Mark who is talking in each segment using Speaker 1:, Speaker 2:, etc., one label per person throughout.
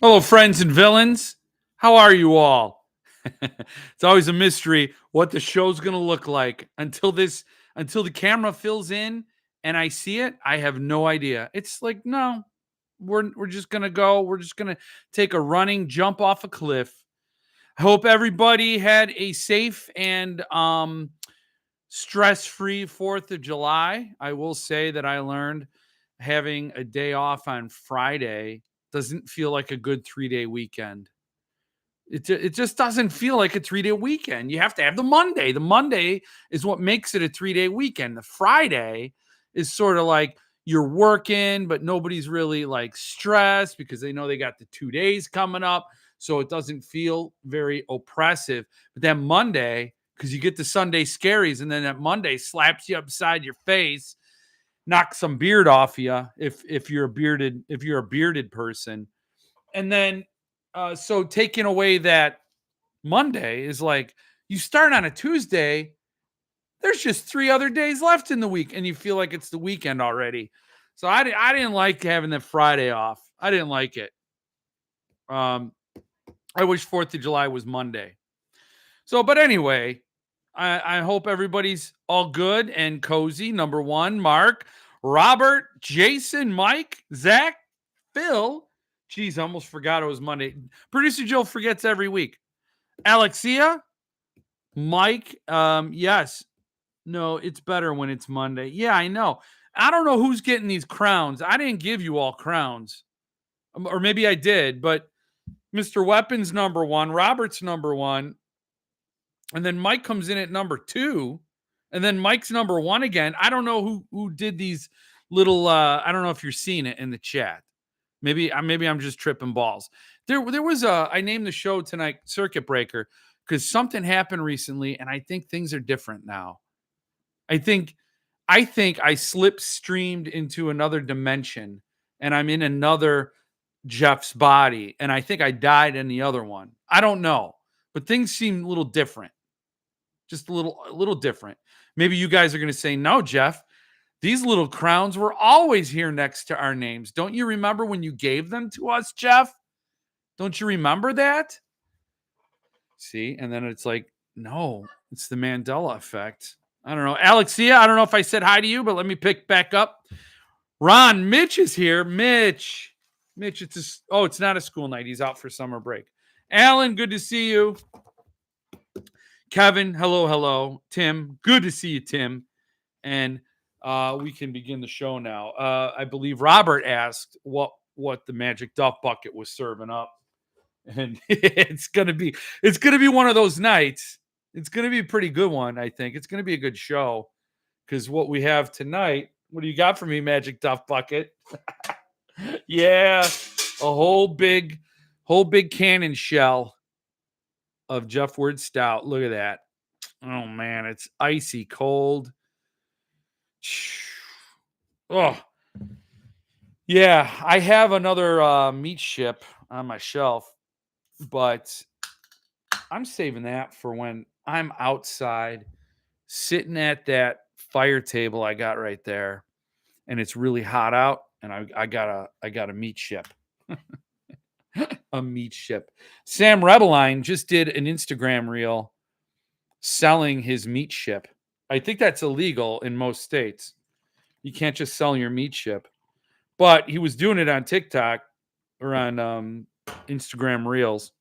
Speaker 1: Hello, friends and villains. How are you all? It's always a mystery what the show's going to look like until the camera fills in and I see it. I have no idea. It's like no, we're just going to go. We're just going to take a running jump off a cliff. I hope everybody had a safe and stress-free 4th of July. I will say that I learned having a day off on Friday doesn't feel like a good 3-day weekend. It just doesn't feel like a 3-day weekend. You have to have the Monday. The Monday is what makes it a 3-day weekend. The Friday is sort of like you're working, but nobody's really like stressed because they know they got the 2 days coming up. So it doesn't feel very oppressive. But then Monday, because you get the Sunday scaries, and then that Monday slaps you upside your face, knocks some beard off you if you're a bearded person. And then so taking away that Monday is like you start on a Tuesday, there's just 3 other days left in the week, and you feel like it's the weekend already. So I didn't like having that Friday off. I didn't like it. I wish 4th of July was Monday. So, but anyway, I hope everybody's all good and cozy. Number one, Mark, Robert, Jason, Mike, Zach, Phil. Geez, I almost forgot it was Monday. Producer Joe forgets every week. Alexia, Mike, yes. No, it's better when it's Monday. Yeah, I know. I don't know who's getting these crowns. I didn't give you all crowns. Or maybe I did, but Mr. Weapons number one, Robert's number one, and then Mike comes in at number two, and then Mike's number one again. I don't know who did these little I don't know if you're seeing it in the chat. Maybe I'm just tripping balls. There was I named the show tonight Circuit Breaker because something happened recently, and I think things are different now. I think I slipstreamed into another dimension, and I'm in another Jeff's body, and I think I died in the other one. I don't know, but things seem a little different, just a little different. Maybe you guys are going to say, "No, Jeff, these little crowns were always here next to our names. Don't you remember when you gave them to us, Jeff? Don't you remember that?" See, and then it's like, no, it's the Mandela effect. I don't know. Alexia, I don't know if I said hi to you, but let me pick back up. Ron, Mitch is here. Mitch, it's not a school night. He's out for summer break. Alan, good to see you. Kevin, hello. Tim, good to see you, Tim. And we can begin the show now. I believe Robert asked what the Magic Duff Bucket was serving up, and it's gonna be one of those nights. It's gonna be a pretty good one. I think it's gonna be a good show because what we have tonight. What do you got for me, Magic Duff Bucket? Yeah, a whole big cannon shell of Jeff Word Stout. Look at that. Oh man, it's icy cold. Oh, yeah. I have another meat ship on my shelf, but I'm saving that for when I'm outside sitting at that fire table I got right there, and it's really hot out, and I got a meat ship. A meat ship. Sam Rebeline just did an Instagram reel selling his meat ship. I think that's illegal in most states. You can't just sell your meat ship. But he was doing it on TikTok or on Instagram Reels.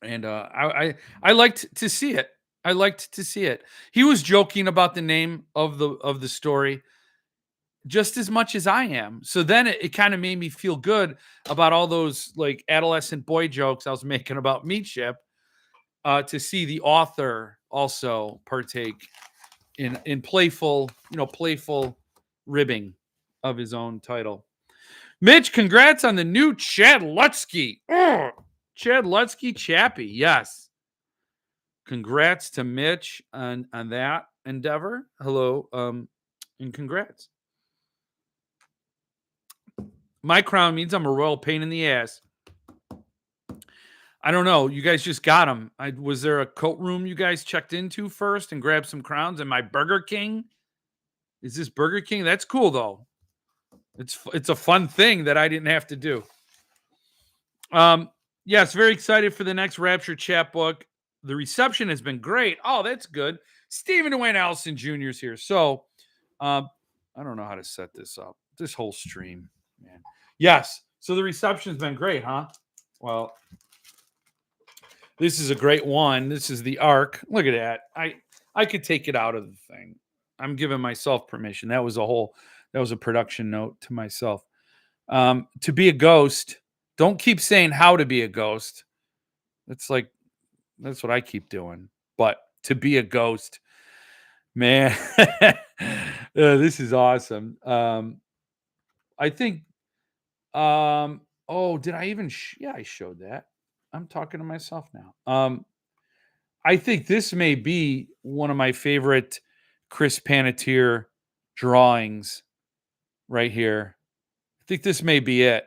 Speaker 1: And I liked to see it. I liked to see it. He was joking about the name of the story just as much as I am. So then it kind of made me feel good about all those like adolescent boy jokes I was making about meat ship to see the author also partake in playful ribbing of his own title. Mitch, congrats on the new Chad Lutsky. Chad Lutsky Chappie. Yes. Congrats to Mitch on that endeavor. Hello. And congrats. My crown means I'm a royal pain in the ass. I don't know. You guys just got them. Was there a coat room you guys checked into first and grabbed some crowns? Am I Burger King? Is this Burger King? That's cool though. It's a fun thing that I didn't have to do. Um, yes, very excited for the next Rapture chapbook. The reception has been great. Oh, that's good. Stephen Dwayne Allison Jr. is here. So, um, I don't know how to set this up. This whole stream, man. Yes. So the reception's been great, huh? Well, this is a great one. This is the arc. Look at that. I could take it out of the thing. I'm giving myself permission. That was a production note to myself. To be a ghost, don't keep saying how to be a ghost. That's like that's what I keep doing. But to be a ghost, man, this is awesome. I think oh, did I even yeah, I showed that. I'm talking to myself now. I think this may be one of my favorite Chris Panettiere drawings right here. I think this may be it.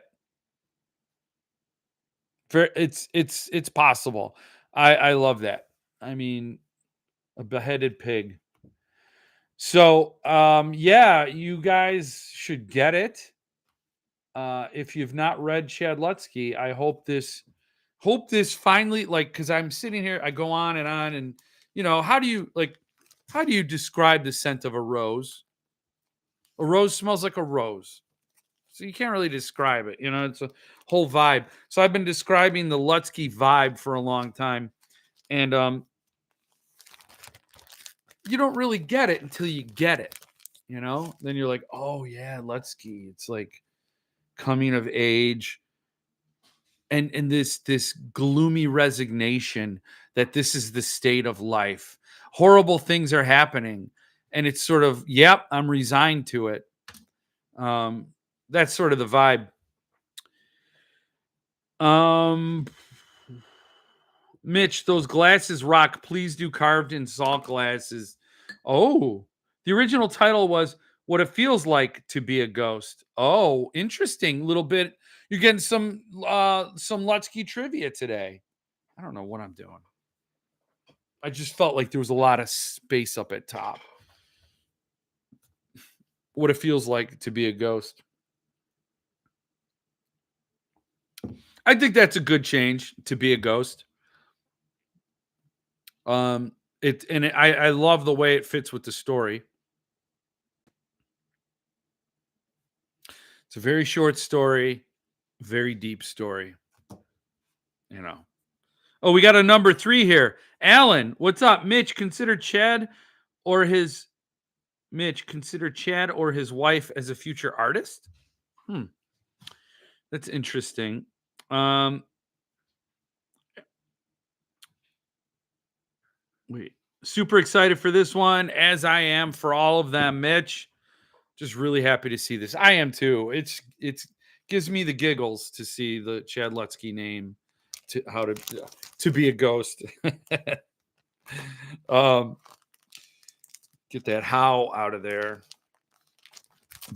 Speaker 1: It's possible. I love that. I mean, a beheaded pig. So yeah, you guys should get it. If you've not read Chad Lutsky, I hope this finally like because I'm sitting here, I go on and how do you describe the scent of a rose? A rose smells like a rose. So you can't really describe it. It's a whole vibe. So I've been describing the Lutsky vibe for a long time. And you don't really get it until you get it. Then you're like, oh yeah, Lutsky. It's like coming of age and this gloomy resignation that this is the state of life. Horrible things are happening. And it's sort of, yep, I'm resigned to it. That's sort of the vibe. Mitch, those glasses rock. Please do carved in salt glasses. Oh, the original title was What It Feels Like to Be a Ghost. Oh, interesting. Little bit. You're getting some Lutsky trivia today. I don't know what I'm doing. I just felt like there was a lot of space up at top. What it feels like to be a ghost. I think that's a good change to be a ghost. I love the way it fits with the story. It's a very short story, very deep story. Oh, we got a number 3 here. Alan, what's up? Consider Chad or his wife as a future artist? That's interesting. Wait. Super excited for this one, as I am for all of them, Mitch. Just really happy to see this. I am too. It's gives me the giggles to see the Chad Lutsky name to be a ghost. Get that how out of there.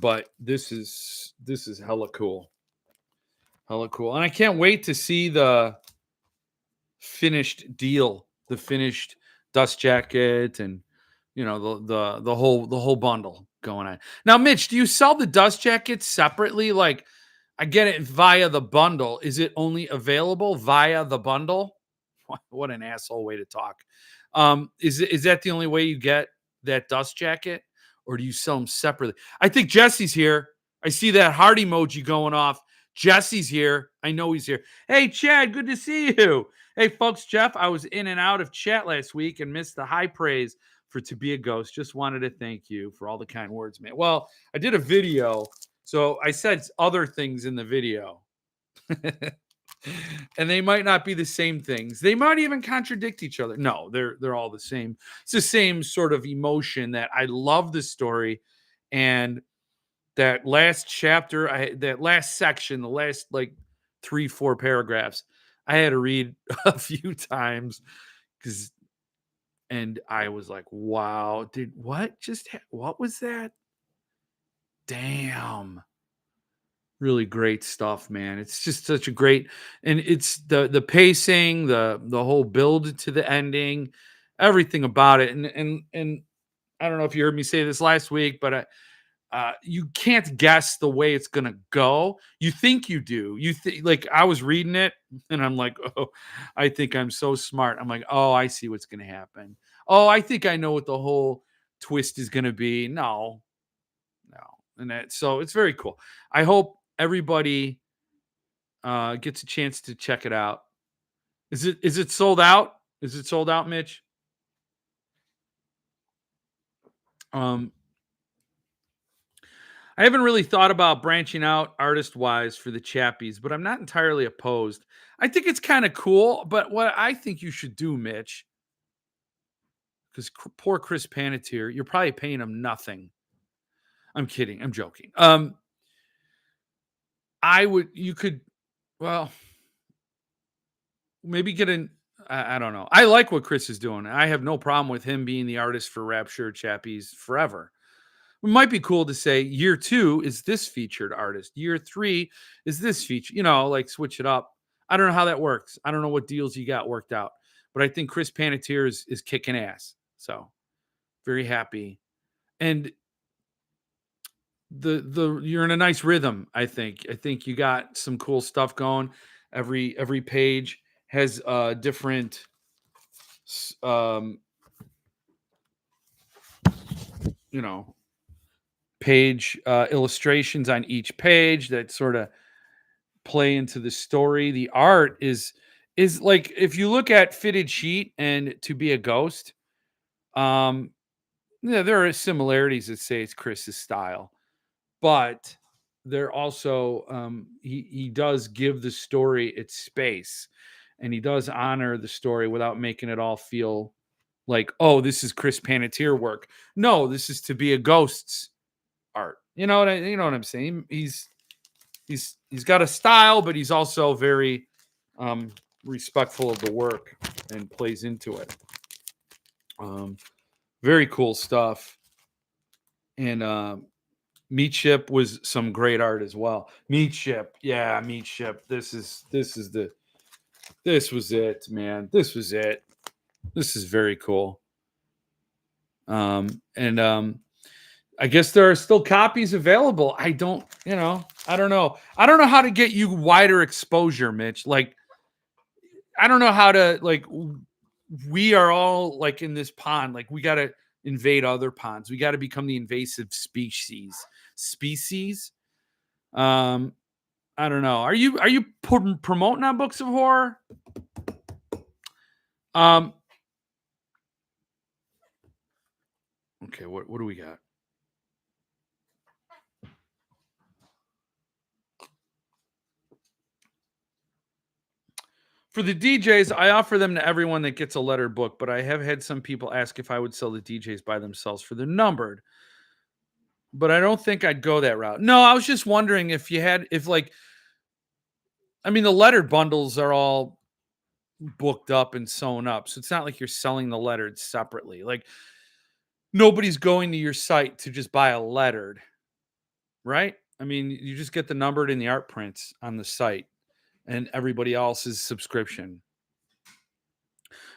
Speaker 1: But this is hella cool. Hella cool. And I can't wait to see the finished deal, the finished dust jacket and the whole bundle going on. Now, Mitch, do you sell the dust jackets separately? Like I get it via the bundle. Is it only available via the bundle? What an asshole way to talk. Is that the only way you get that dust jacket, or do you sell them separately? I think Jesse's here. I see that heart emoji going off. Jesse's here. I know he's here. Hey, Chad, good to see you. Hey, folks, Jeff, I was in and out of chat last week and missed the high praise for To Be a Ghost. Just wanted to thank you for all the kind words, man. Well, I did a video, so I said other things in the video. And they might not be the same things. They might even contradict each other. No, they're all the same. It's the same sort of emotion that I love the story. And that last chapter, that last section, the last like 3-4 paragraphs, I had to read a few times and I was like, wow, what was that? Damn. Really great stuff, man. It's just such a great, and it's the pacing, the whole build to the ending, everything about it. And I don't know if you heard me say this last week, but you can't guess the way it's gonna go. You think you do. You think like I was reading it and I'm like, oh, I think I'm so smart. I'm like, oh, I see what's gonna happen. Oh, I think I know what the whole twist is gonna be. No, no. And that so it's very cool. I hope everybody gets a chance to check it out. Is it sold out? Is it sold out, Mitch? Um, I haven't really thought about branching out artist wise for the chappies, but I'm not entirely opposed. I think it's kind of cool, but what I think you should do, Mitch, because poor Chris Panettiere, you're probably paying him nothing. I'm kidding. I'm joking. You could, well, maybe get an, I don't know. I like what Chris is doing. I have no problem with him being the artist for Rapture Chappies forever. It might be cool to say year 2 is this featured artist. Year 3 is this feature, like switch it up. I don't know how that works. I don't know what deals you got worked out, but I think Chris Panettiere is kicking ass. So very happy. And the you're in a nice rhythm, I think. I think you got some cool stuff going. Every page has different um you know page illustrations on each page that sort of play into the story. The art is like if you look at Fitted Sheet and To Be a Ghost, um, yeah, there are similarities that say it's Chris's style, but there also he does give the story its space, and he does honor the story without making it all feel like, oh, this is Chris Panettiere work. No, this is To Be a Ghost's art. You know what I'm saying? He's got a style, but he's also very respectful of the work and plays into it. Very cool stuff. And Meat Ship was some great art as well. Meat Ship, yeah, Meat Ship. This was it, man. This was it. This is very cool. And I guess there are still copies available. I don't know. I don't know how to get you wider exposure, Mitch. Like, I don't know how to, like, we are all like in this pond. Like, we got to invade other ponds. We got to become the invasive species. I don't know. Are you promoting on Books of Horror? Okay, what do we got? For the DJs, I offer them to everyone that gets a lettered book, but I have had some people ask if I would sell the DJs by themselves for the numbered. But I don't think I'd go that route. No, I was just wondering if the lettered bundles are all booked up and sewn up. So it's not like you're selling the lettered separately. Like, nobody's going to your site to just buy a lettered, right? I mean, you just get the numbered and the art prints on the site and everybody else's subscription.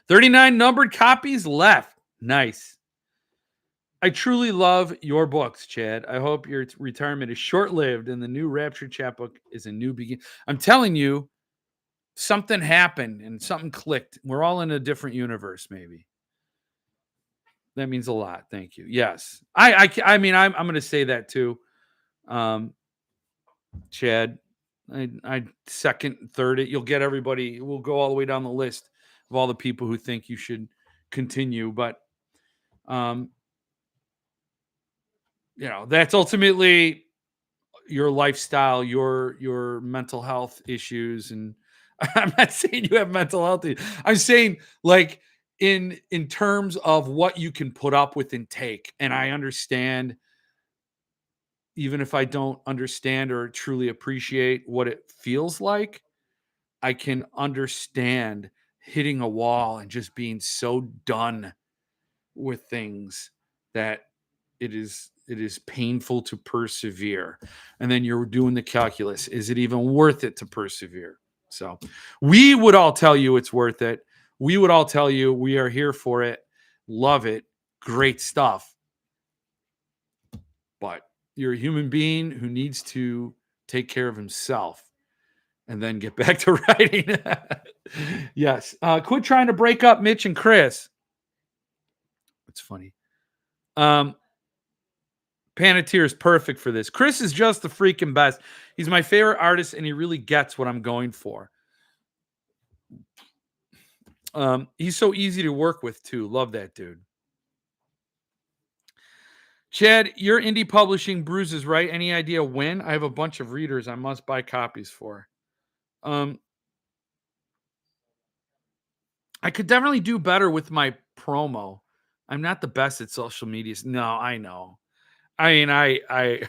Speaker 1: 39 numbered copies left. Nice. I truly love your books, Chad. I hope your retirement is short-lived and the new Rapture chapbook is a new beginning. I'm telling you, something happened and something clicked. We're all in a different universe, maybe. That means a lot. Thank you. Yes. I mean, I'm going to say that too. Chad, I second, third it. You'll get everybody. We'll go all the way down the list of all the people who think you should continue. But, that's ultimately your lifestyle, your mental health issues. And I'm not saying you have mental health issues. I'm saying, like, in terms of what you can put up with and take. And I understand, even if I don't understand or truly appreciate what it feels like, I can understand hitting a wall and just being so done with things that it is painful to persevere. And then you're doing the calculus. Is it even worth it to persevere? So we would all tell you it's worth it. We would all tell you we are here for it. Love it. Great stuff. But You're a human being who needs to take care of himself and then get back to writing. Yes. Quit trying to break up Mitch and Chris. It's funny. Panettieer is perfect for this. Chris is just the freaking best. He's my favorite artist, and he really gets what I'm going for. He's so easy to work with, too. Love that dude. Chad, your indie publishing bruises, right? Any idea when? I have a bunch of readers I must buy copies for. I could definitely do better with my promo. I'm not the best at social media. No, I know. I mean, I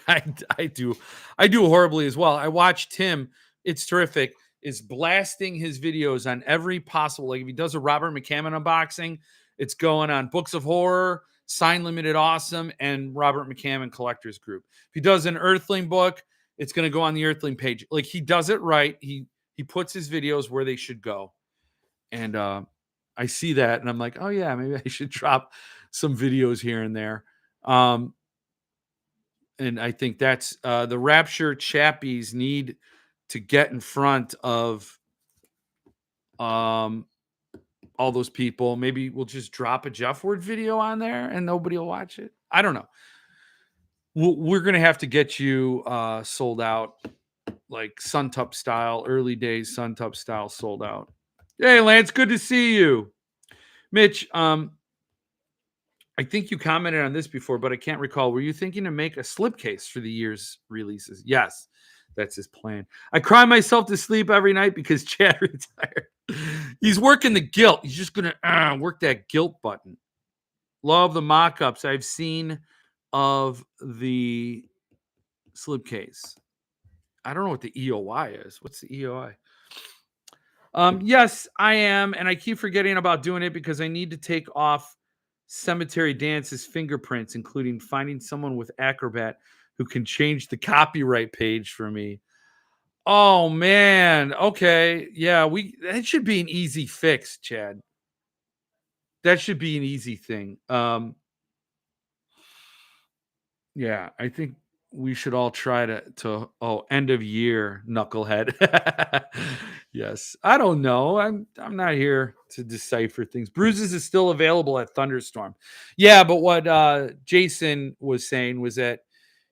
Speaker 1: do horribly as well. I watch Tim. It's terrific. Is blasting his videos on every possible. Like if he does a Robert McCammon unboxing, it's going on Books of Horror, Sign Limited Awesome, and Robert McCammon Collectors Group. If he does an Earthling book, it's going to go on the Earthling page. Like he does it right. He puts his videos where they should go, and I see that, and I'm like, oh yeah, maybe I should drop some videos here and there. And I think that's the Rapture chappies need to get in front of all those people. Maybe we'll just drop a Jeff Word video on there and nobody will watch it. I don't know. We're going to have to get you sold out, like Suntup style, early days Suntup style sold out. Hey, Lance, good to see you. Mitch, I think you commented on this before, but I can't recall. Were you thinking to make a slipcase for the year's releases? Yes, that's his plan. I cry myself to sleep every night because Chad retired. He's working the guilt. He's just going to work that guilt button. Love the mock-ups I've seen of the slipcase. I don't know what the EOI is. What's the EOI? Yes, I am. And I keep forgetting about doing it because I need to take off Cemetery Dance's fingerprints, including finding someone with Acrobat who can change the copyright page for me. Oh man. Okay. Yeah, that should be an easy fix, Chad. That should be an easy thing. Yeah, I think we should all try to end of year knucklehead. Yes. I don't know. I'm not here to decipher things. Bruises is still available at Thunderstorm. Yeah, but what Jason was saying was that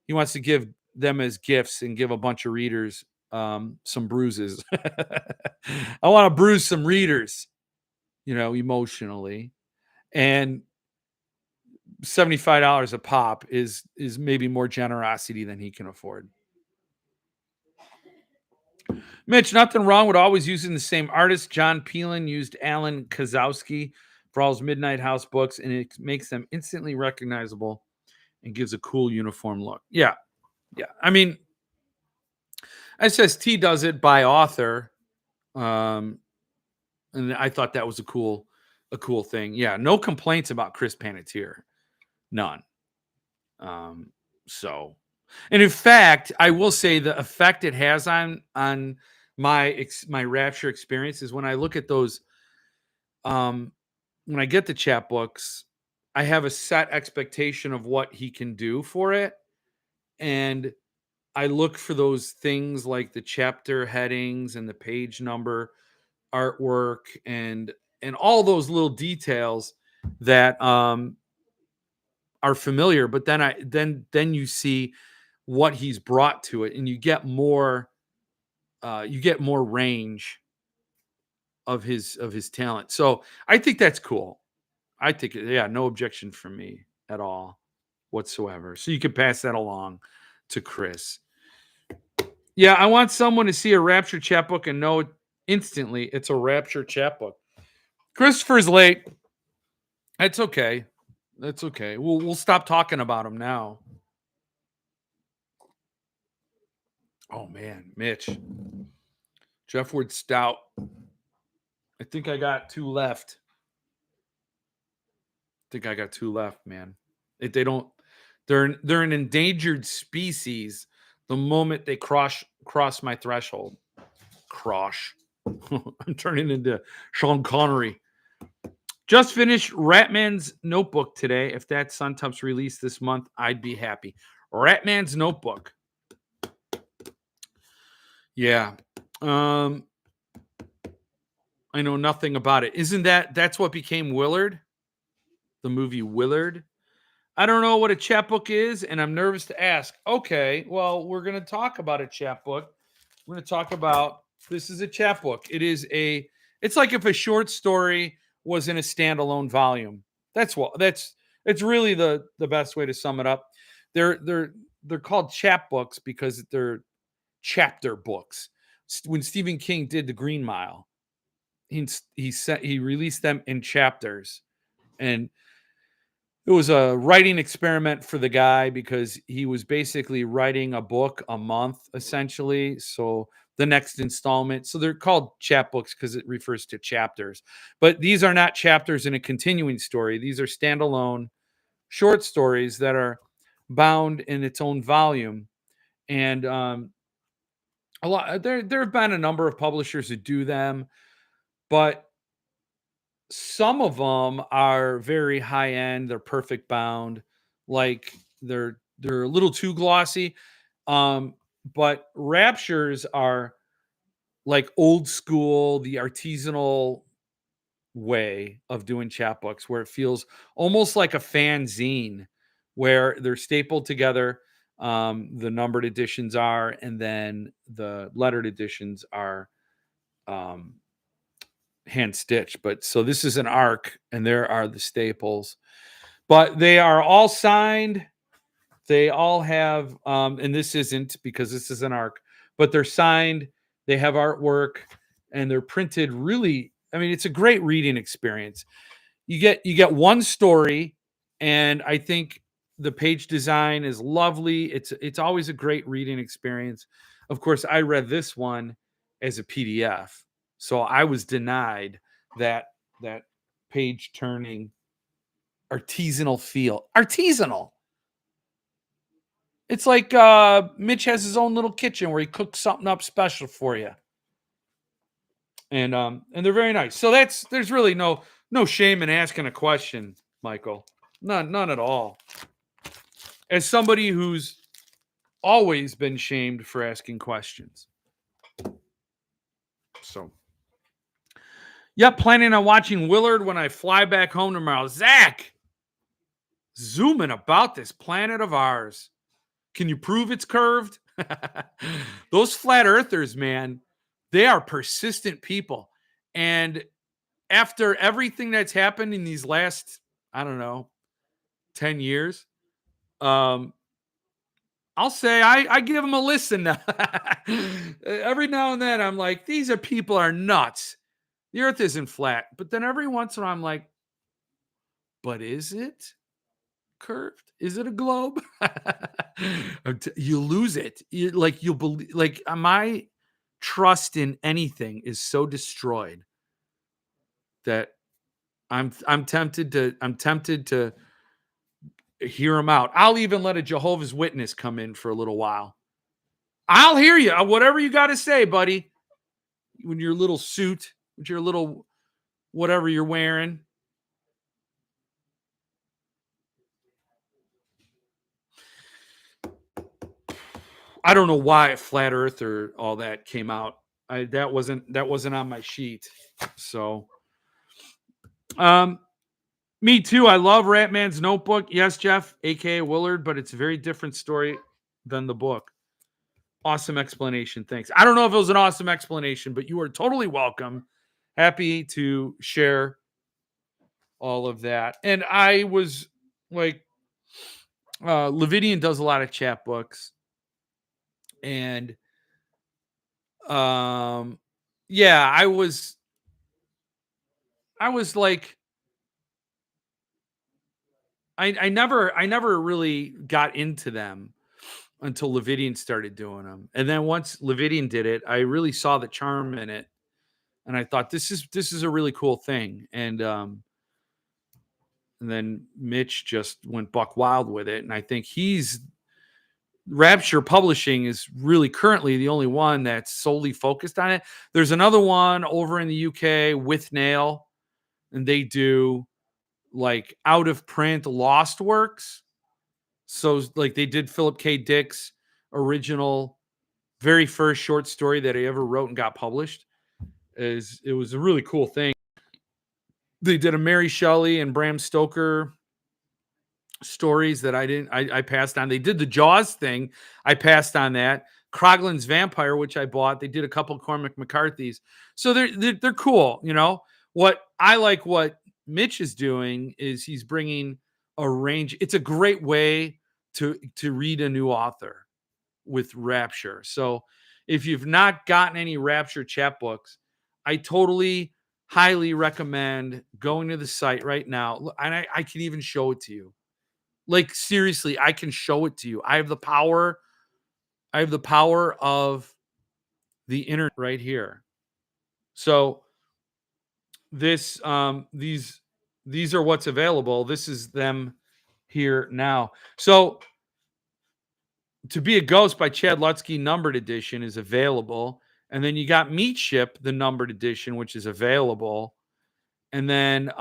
Speaker 1: he wants to give them as gifts and give a bunch of readers some bruises. I want to bruise some readers, emotionally. And $75 a pop is maybe more generosity than he can afford. Mitch, nothing wrong with always using the same artist. John Peelin used Alan Kozowski for all his Midnight House books, and it makes them instantly recognizable and gives a cool uniform look. Yeah. I mean, SST does it by author, and I thought that was a cool thing. Yeah, no complaints about Chris Panettierer, none. So, and in fact, I will say the effect it has on my Rapture experience is when I look at those, when I get the chapbooks, I have a set expectation of what he can do for it, and I look for those things like the chapter headings and the page number artwork and all those little details that are familiar, but then you see what he's brought to it, and you get more range of his talent. So I think that's cool. I think, yeah, no objection from me at all whatsoever. So you can pass that along to Chris. Yeah, I want someone to see a Rapture chapbook and know instantly it's a Rapture chapbook. Christopher's late. That's okay. That's okay. We'll stop talking about him now. Oh man, Mitch. Jeff Word Stout. I think I got two left. Man. They're an endangered species the moment they cross my threshold. I'm turning into Sean Connery. Just finished Ratman's Notebook today. If that Suntup's released this month, I'd be happy. Ratman's Notebook. Yeah. I know nothing about it. Isn't that's what became Willard? The movie Willard? I don't know what a chapbook is, and I'm nervous to ask. Okay, well, we're going to talk about a chapbook. We're going to talk about this is a chapbook. It's like if a short story was in a standalone volume. It's really the best way to sum it up. They're called chapbooks because they're chapter books. When Stephen King did The Green Mile, he released them in chapters, and it was a writing experiment for the guy because he was basically writing a book a month essentially. So the next installment, so they're called chapbooks because it refers to chapters, but these are not chapters in a continuing story. These are standalone short stories that are bound in its own volume. And a lot there have been a number of publishers who do them, but some of them are very high end. They're perfect bound, like they're a little too glossy. Um, but Raptures are like old school, the artisanal way of doing chapbooks, where it feels almost like a fanzine, where they're stapled together. The numbered editions are, and then the lettered editions are um, hand stitched. But so this is an arc, and there are the staples. But they are all signed. They all have, and this isn't because this is an arc, but they're signed. They have artwork, and they're printed really. I mean, it's a great reading experience. You get one story, and I think the page design is lovely. It's always a great reading experience. Of course, I read this one as a PDF, so I was denied that that page turning artisanal feel. Artisanal. It's like Mitch has his own little kitchen where he cooks something up special for you, and they're very nice. So there's really no shame in asking a question, Michael. None at all. As somebody who's always been shamed for asking questions. So, yep, planning on watching Willard when I fly back home tomorrow. Zach, zooming about this planet of ours. Can you prove it's curved? Those flat earthers, man, they are persistent people. And after everything that's happened in these last, I don't know, 10 years, um, I'll say I give them a listen now. Every now and then I'm like, these are people are nuts. The earth isn't flat. But then every once in a while I'm like, but is it curved? Is it a globe? You lose it. You'll believe, my trust in anything is so destroyed that I'm tempted to hear them out. I'll even let a Jehovah's Witness come in for a little while. I'll hear you. Whatever you got to say, buddy. With your little suit, with your little whatever you're wearing. I don't know why Flat Earth or all that came out. That wasn't on my sheet. So, me too. I love Ratman's Notebook. Yes, Jeff, aka Willard, but it's a very different story than the book. Awesome explanation. Thanks. I don't know if it was an awesome explanation, but you are totally welcome. Happy to share all of that. And I was like, Levidian does a lot of chapbooks, and yeah, I was like, I never really got into them until Levidian started doing them. And then once Levidian did it, I really saw the charm in it. And I thought this is a really cool thing. And then Mitch just went buck wild with it. And I think Rapture Publishing is really currently the only one that's solely focused on it. There's another one over in the UK with Nail, and they do like out of print lost works. So like they did Philip K. Dick's original, very first short story that he ever wrote and got published. It was a really cool thing. They did a Mary Shelley and Bram Stoker stories that I passed on. They did the Jaws thing. I passed on that. Kroglin's Vampire, which I bought. They did a couple of Cormac McCarthy's. So they're cool, you know. What Mitch is doing is he's bringing a range. It's a great way to read a new author with Rapture. So if you've not gotten any Rapture chapbooks, I totally highly recommend going to the site right now. And I can even show it to you. Like seriously, I can show it to you. I have the power. I have the power of the internet right here. So these are what's available. This is them here now. So To Be a Ghost by Chad Lutzke numbered edition is available. And then you got Meat Ship, the numbered edition, which is available. And then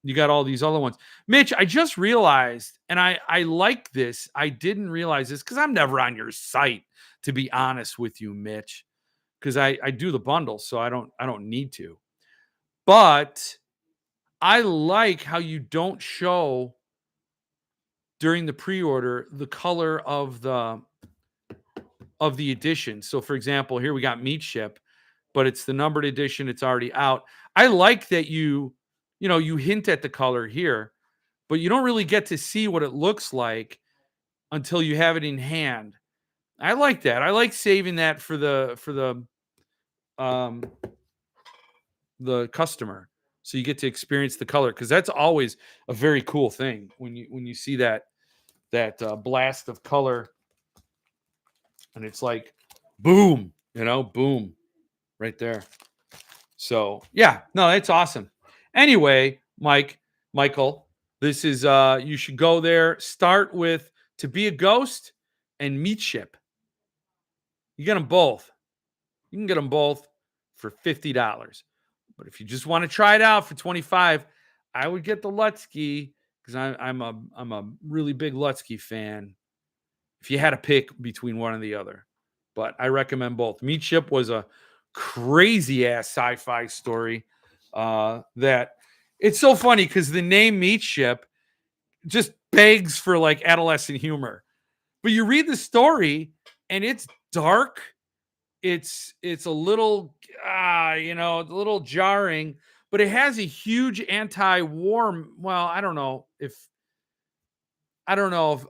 Speaker 1: you got all these other ones. Mitch, I just realized, and I like this. I didn't realize this because I'm never on your site, to be honest with you, Mitch. Because I do the bundles, so I don't need to. But I like how you don't show during the pre-order the color of the edition. So for example, here we got Meat Ship, but it's the numbered edition, it's already out. I like that you hint at the color here, but you don't really get to see what it looks like until you have it in hand. I like that. I like saving that for the customer, so you get to experience the color, because that's always a very cool thing when you see that blast of color, and it's like boom, boom, right there. So yeah, no, that's awesome. Anyway, Michael, this is you should go there. Start with To Be a Ghost and Meat Ship. You get them both. You can get them both for $50. But if you just want to try it out for 25, I would get the Lutzke, because I'm a really big Lutzke fan. If you had to pick between one and the other, but I recommend both. Meat Ship was a crazy ass sci-fi story. That it's so funny because the name Meat Ship just begs for like adolescent humor, but you read the story and it's dark. It's a little a little jarring, but it has a huge anti-war. Well, I don't know if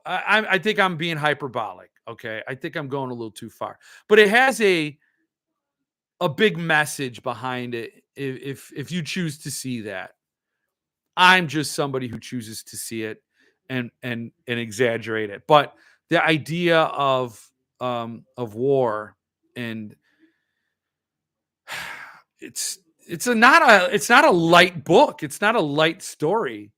Speaker 1: I think I'm being hyperbolic. Okay, I think I'm going a little too far, but it has a big message behind it. If you choose to see that, I'm just somebody who chooses to see it and exaggerate it. But the idea of war, and it's not a light book. It's not a light story.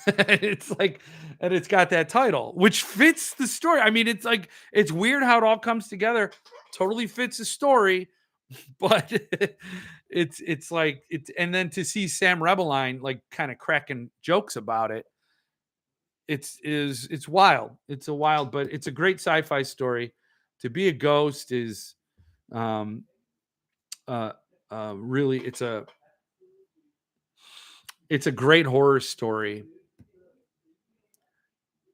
Speaker 1: It's like, and it's got that title, which fits the story. I mean, it's like, it's weird how it all comes together. Totally fits the story, but it's like it's, and then to see Sam Rebeline like kind of cracking jokes about it, it's wild. It's a wild, but it's a great sci-fi story. To Be a Ghost is um really, it's a great horror story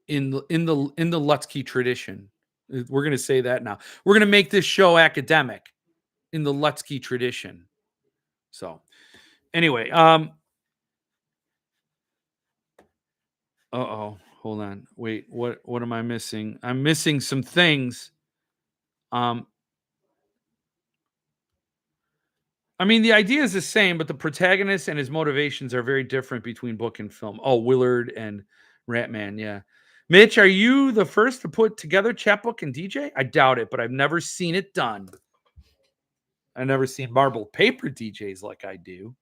Speaker 1: in the Lutzke tradition. We're going to say that now. We're going to make this show academic in the Lutzke tradition. So anyway, hold on. Wait, what am I missing? I'm missing some things. I mean, the idea is the same, but the protagonist and his motivations are very different between book and film. Oh, Willard and Ratman, yeah. Mitch, are you the first to put together chapbook and DJ? I doubt it, but I've never seen it done. I've never seen marble paper DJs like I do.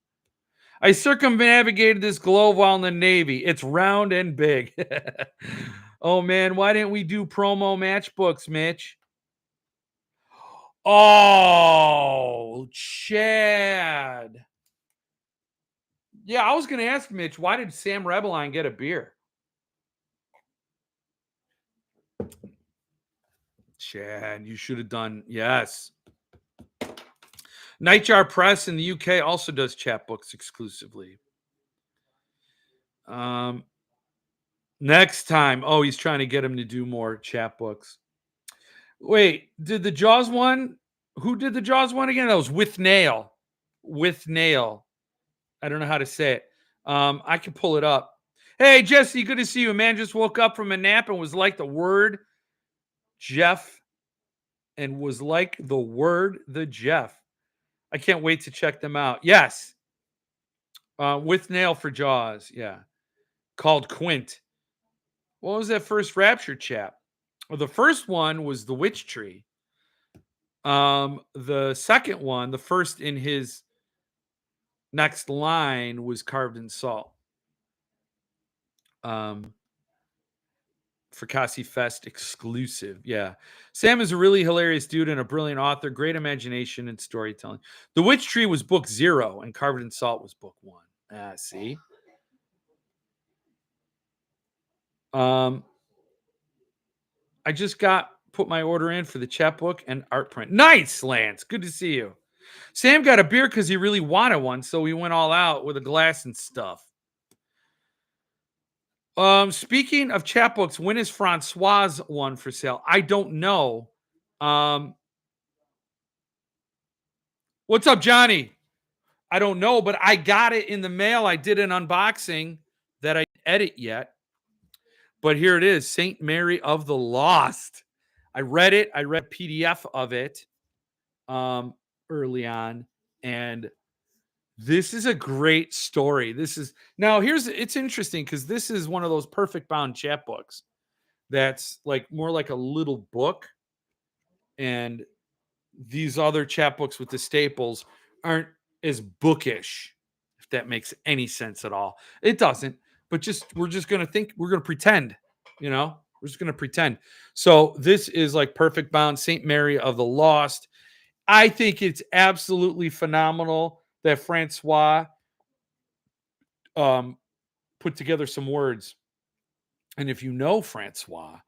Speaker 1: I circumnavigated this globe while in the Navy. It's round and big. Oh, man, why didn't we do promo matchbooks, Mitch? Oh, Chad. Yeah, I was going to ask Mitch, why did Sam Rebeline get a beer? Chad, you should have done, yes. Nightjar Press in the UK also does chapbooks exclusively. Next time. Oh, he's trying to get him to do more chapbooks. Wait, did the Jaws one? Who did the Jaws one again? That was with Nail. With Nail. I don't know how to say it. I can pull it up. Hey, Jesse, good to see you. A man just woke up from a nap and was like the word Jeff and was like the word the Jeff. I can't wait to check them out. Yes. With Nail for Jaws. Yeah. Called Quint. What was that first Rapture chap? Well, the first one was the Witch Tree. The second one, the first in his next line was Carved in Salt. Fracassi Fest exclusive. Yeah. Sam is a really hilarious dude and a brilliant author, great imagination and storytelling. The Witch Tree was book 0 and Carved in Salt was book 1. See? I just put my order in for the chapbook and art print. Nice, Lance. Good to see you. Sam got a beer because he really wanted one, so he went all out with a glass and stuff. Speaking of chapbooks, when is Francois one for sale? I don't know. What's up, Johnny? I don't know, but I got it in the mail. I did an unboxing that I didn't edit yet. But here it is, Saint Mary of the Lost. I read it. I read PDF of it early on, and this is a great story. It's interesting because this is one of those perfect bound chapbooks that's like more like a little book, and these other chapbooks with the staples aren't as bookish, if that makes any sense at all. It doesn't, but we're just going to pretend, we're just going to pretend. So this is like perfect bound, St. Mary of the Lost. I think it's absolutely phenomenal that Francois put together some words. And if you know Francois,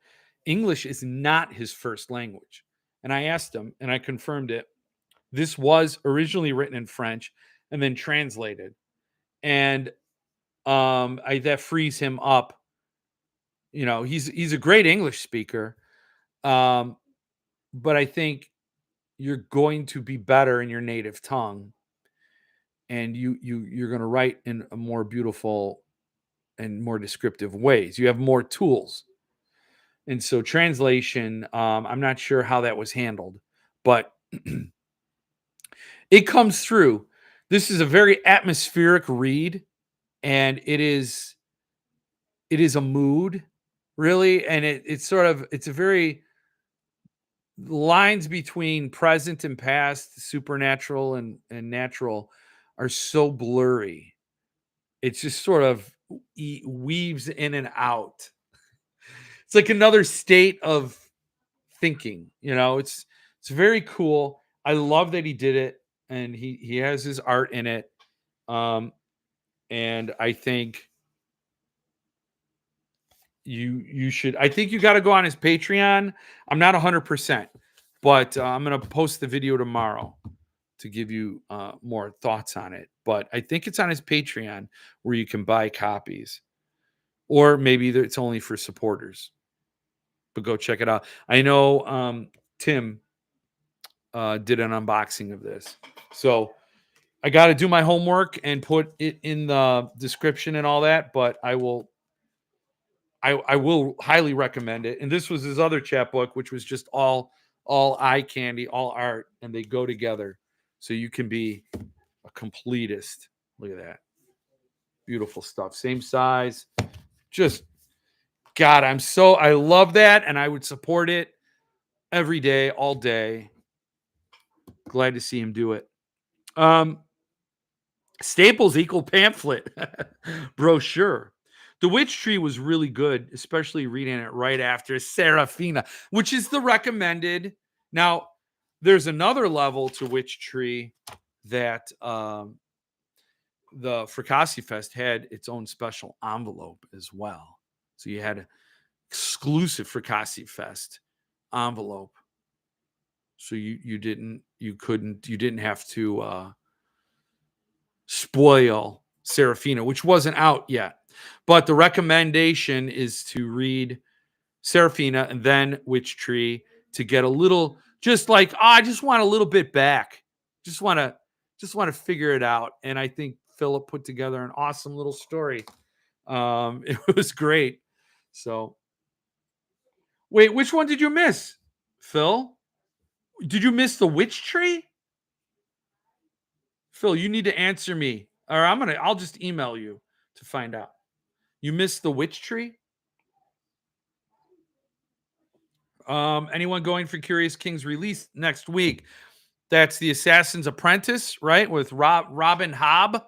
Speaker 1: English is not his first language. And I asked him, and I confirmed it. This was originally written in French and then translated. And that frees him up. He's a great English speaker. But I think you're going to be better in your native tongue. And you're going to write in a more beautiful and more descriptive ways. You have more tools. And so translation, I'm not sure how that was handled, but it comes through. This is a very atmospheric read, and it is a mood, really, and it's a very lines between present and past, supernatural and natural are so blurry. It's just sort of weaves in and out. It's like another state of thinking, it's very cool. I love that he did it, and he has his art in it. And I think you should, I think you got to go on his Patreon. I'm not 100%, but I'm going to post the video tomorrow to give you more thoughts on it. But I think it's on his Patreon where you can buy copies, or maybe it's only for supporters. But go check it out. I know Tim did an unboxing of this, so I got to do my homework and put it in the description and all that. But I will highly recommend it. And this was his other chapbook, which was just all eye candy, all art, and they go together, so you can be a completist. Look at that, beautiful stuff. Same size, just God, I love that, and I would support it every day, all day. Glad to see him do it. Staples equal pamphlet brochure. The Witch Tree was really good, especially reading it right after Serafina, which is the recommended. Now, there's another level to Witch Tree that the Fracassi Fest had its own special envelope as well. So you had an exclusive Fracassi Fest envelope So you didn't have to spoil Serafina, which wasn't out yet. But the recommendation is to read Serafina and then Witch Tree to get a little, just like, I just want a little bit back. Just want to figure it out. And I think Philip put together an awesome little story. It was great. So wait, which one did you miss, Phil? Did you miss the Witch Tree? Phil, you need to answer me. Or I'll just email you to find out. You missed the Witch Tree? Anyone going for Curious King's release next week? That's the Assassin's Apprentice, right? With Robin Hobb.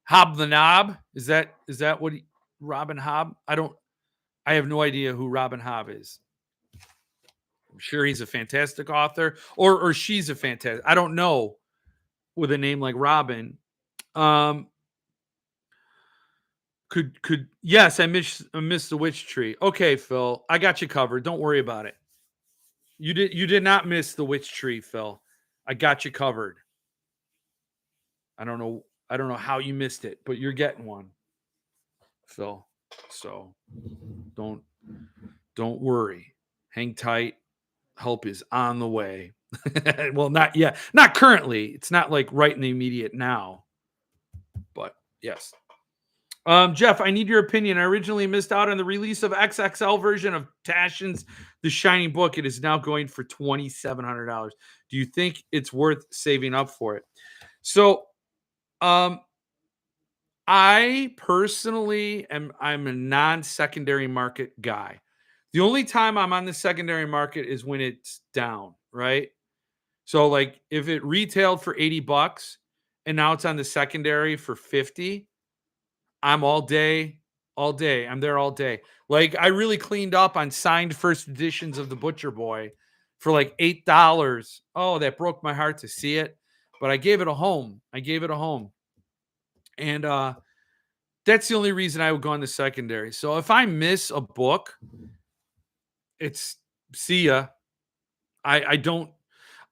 Speaker 1: Hobb the Knob. Is that what Robin Hobb? I have no idea who Robin Hobb is. I'm sure he's a fantastic author, or she's a fantastic. I don't know, with a name like Robin. Could yes, I missed the Witch Tree. Okay, Phil, I got you covered. Don't worry about it. You did not miss the Witch Tree, Phil. I got you covered. I don't know how you missed it, but you're getting one, Phil. So don't worry. Hang tight. Help is on the way. Well, not yet. Not currently. It's not like right in the immediate now. But yes. Jeff, I need your opinion. I originally missed out on the release of XXL version of Taschen's The Shining Book. It is now going for $2,700. Do you think it's worth saving up for it? So, I personally I'm a non-secondary market guy. The only time I'm on the secondary market is when it's down, right? So like if it retailed for $80 and now it's on the secondary for 50, I'm all day. I'm there all day. Like I really cleaned up on signed first editions of The Butcher Boy for like $8. Oh, that broke my heart to see it, but I gave it a home. And that's the only reason I would go on the secondary. So if I miss a book, it's see ya. I don't.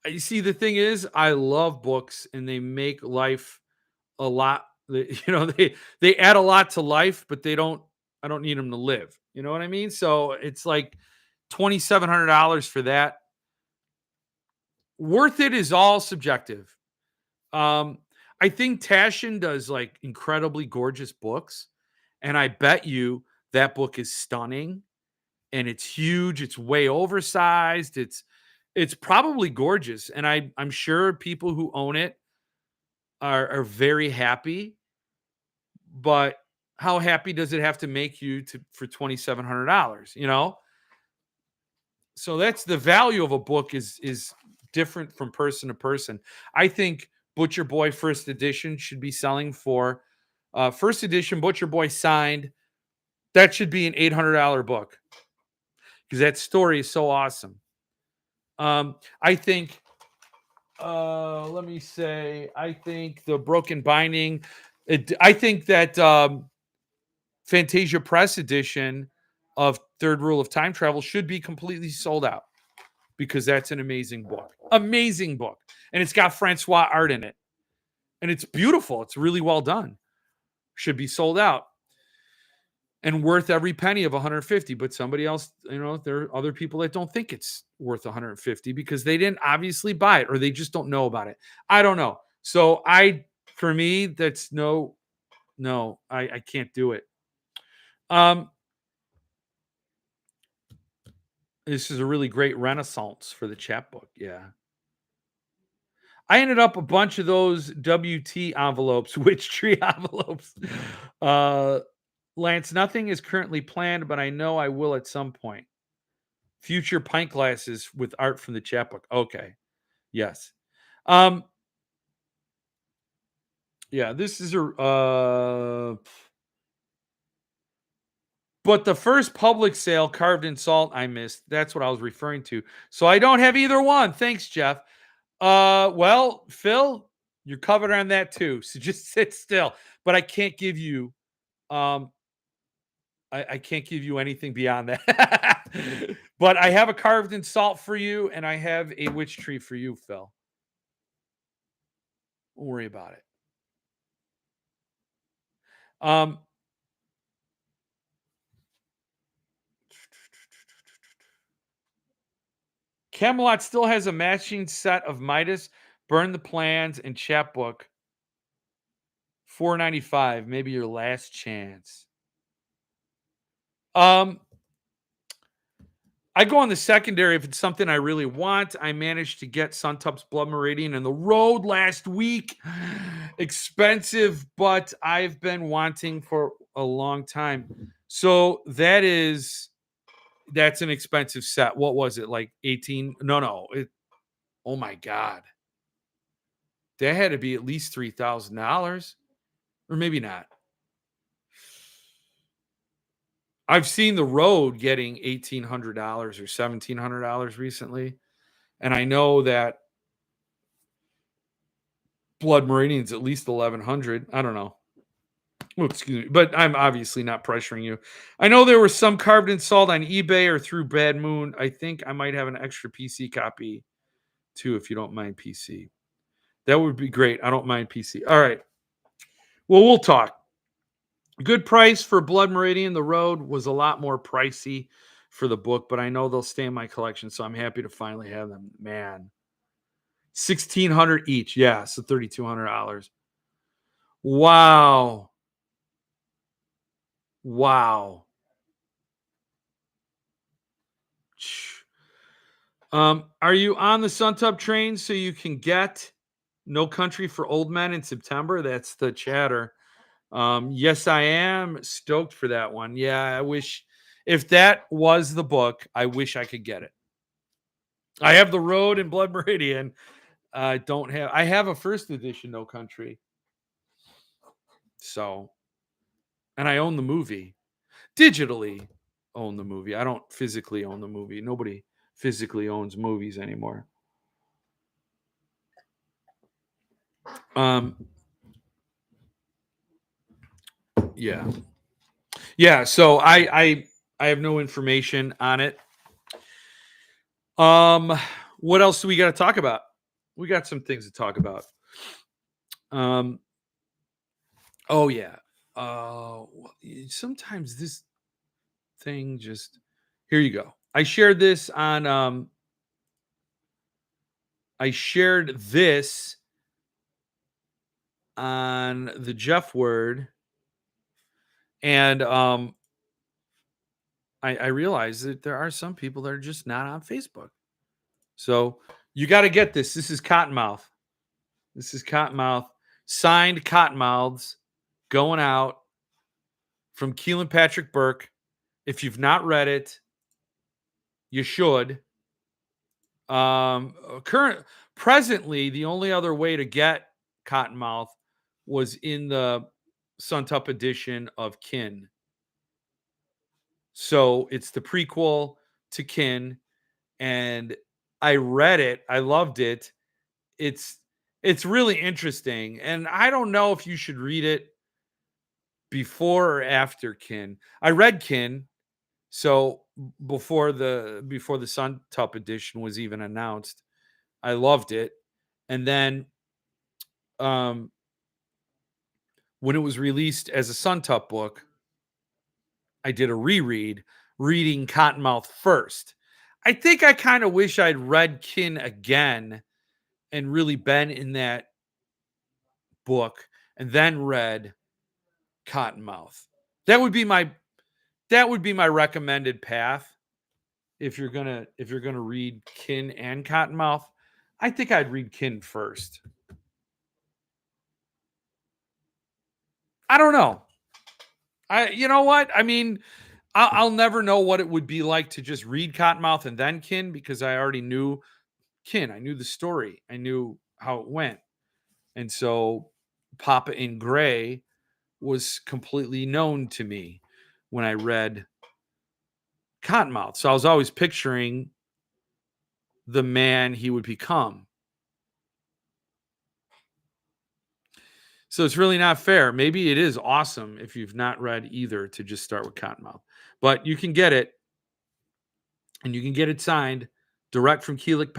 Speaker 1: You see, the thing is, I love books, and they make life a lot. They add a lot to life, but they don't. I don't need them to live. You know what I mean? So it's like $2,700 for that. Worth it is all subjective. I think Taschen does like incredibly gorgeous books, and I bet you that book is stunning and it's huge. It's way oversized. It's probably gorgeous, and I'm sure people who own it are very happy. But how happy does it have to make you for $2,700? So that's the value of a book is different from person to person. I think Butcher Boy first edition should be selling for first edition Butcher Boy signed. That should be an $800 book because that story is so awesome. I think let me say, I think the Broken Binding, I think that Fantasia Press edition of Third Rule of Time Travel should be completely sold out because that's an amazing book. Amazing book. And it's got Francois art in it. And it's beautiful. It's really well done. Should be sold out. And worth every penny of 150. But somebody else, there are other people that don't think it's worth 150 because they didn't obviously buy it or they just don't know about it. I don't know. So for me, that's no, I can't do it. This is a really great renaissance for the chapbook. Yeah. I ended up a bunch of those WT envelopes, Witch Tree envelopes. Lance, nothing is currently planned, but I know I will at some point. Future pint glasses with art from the chapbook. Okay. Yes. Yeah, this is but the first public sale, Carved in Salt, I missed. That's what I was referring to. So I don't have either one. Thanks, Jeff. Well, Phil, you're covered on that too. So just sit still. But I can't give you I can't give you anything beyond that. But I have a carved in salt for you, and I have a witch tree for you, Phil. Don't worry about it. Um, Camelot still has a matching set of Midas, Burn the Plans, and Chapbook. $4.95. Maybe your last chance. Um, I go on the secondary if it's something I really want. I managed to get Suntup's Blood Meridian in the road last week. Expensive, but I've been wanting for a long time. So that's an expensive set. What was it? Like 18? No. Oh my God. That had to be at least $3,000. Or maybe not. I've seen the road getting $1,800 or $1,700 recently. And I know that Blood Meridian's at least 1,100. I don't know. Oh, excuse me, but I'm obviously not pressuring you. I know there was some carved in salt on eBay or through Bad Moon. I think I might have an extra PC copy too, if you don't mind PC. That would be great. I don't mind PC. All right. Well, we'll talk. Good price for Blood Meridian. The Road was a lot more pricey for the book, but I know they'll stay in my collection, so I'm happy to finally have them. Man, 1,600 each. Yeah, so $3,200. Wow. Wow. Are you on the Suntub train so you can get No Country for Old Men in September? That's the chatter. Yes, I am stoked for that one. Yeah, I wish if that was the book, I wish I could get it. I have the Road and Blood Meridian. I have a first edition No Country. So, and I own the movie. Digitally own the movie. I don't physically own the movie. Nobody physically owns movies anymore. Um yeah. Yeah, so I have no information on it. What else do we got to talk about? We got some things to talk about. Um oh yeah. Sometimes this thing just here you go. I shared this on the Jeff Word, and I realized that there are some people that are just not on Facebook. So you got to get this. This is Cottonmouth. This is Cottonmouth. Signed Cottonmouths going out from Keelan Patrick Burke. If you've not read it, you should. Presently, the only other way to get Cottonmouth was in the Suntup edition of Kin. So it's the prequel to Kin, and I read it. I loved it. It's it's really interesting, and I don't know if you should read it before or after Kin. I read Kin, so before the Suntup edition was even announced. I loved it, and then um, when it was released as a Suntup book, I did a reread, reading Cottonmouth first. I think I kind of wish I'd read Kin again and really been in that book and then read Cottonmouth. That would be my recommended path if you're gonna read Kin and Cottonmouth. I think I'd read Kin first. I don't know. You know what? I mean, I'll never know what it would be like to just read Cottonmouth and then Kin because I already knew Kin. I knew the story. I knew how it went. And so Papa in Gray was completely known to me when I read Cottonmouth. So I was always picturing the man he would become. So it's really not fair. Maybe it is awesome if you've not read either to just start with Cottonmouth. But you can get it and you can get it signed direct from Keelan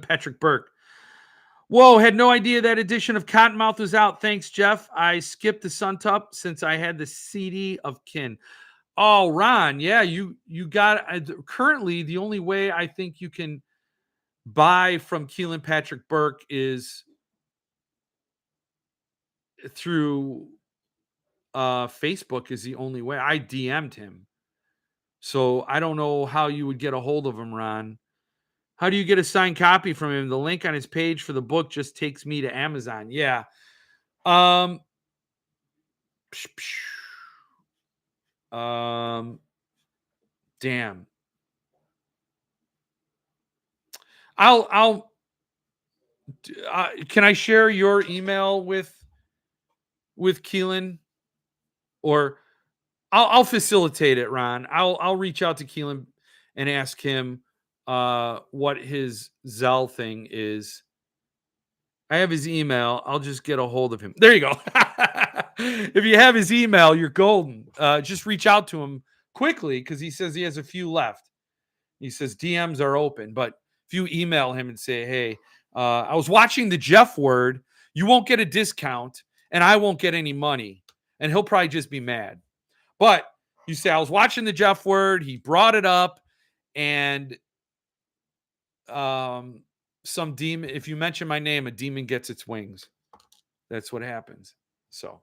Speaker 1: Patrick Burke. Whoa, had no idea that edition of Cottonmouth was out. Thanks, Jeff. I skipped the Suntup since I had the CD of Kin. Oh, Ron, yeah, you got currently the only way I think you can buy from Keelan Patrick Burke is through Facebook is the only way. I DM'd him. So I don't know how you would get a hold of him, Ron. How do you get a signed copy from him? The link on his page for the book just takes me to Amazon. Yeah. Um damn. I'll can I share your email with Keelan, or I'll facilitate it, Ron. I'll reach out to Keelan and ask him what his Zelle thing is. I have his email. I'll just get a hold of him. There you go. If you have his email, you're golden. Just reach out to him quickly because he says he has a few left. He says DMs are open, but if you email him and say, hey, I was watching the Jeff Word, you won't get a discount and I won't get any money. And he'll probably just be mad. But you say, I was watching the Jeff Word, he brought it up, and some demon, if you mention my name, a demon gets its wings. That's what happens. So,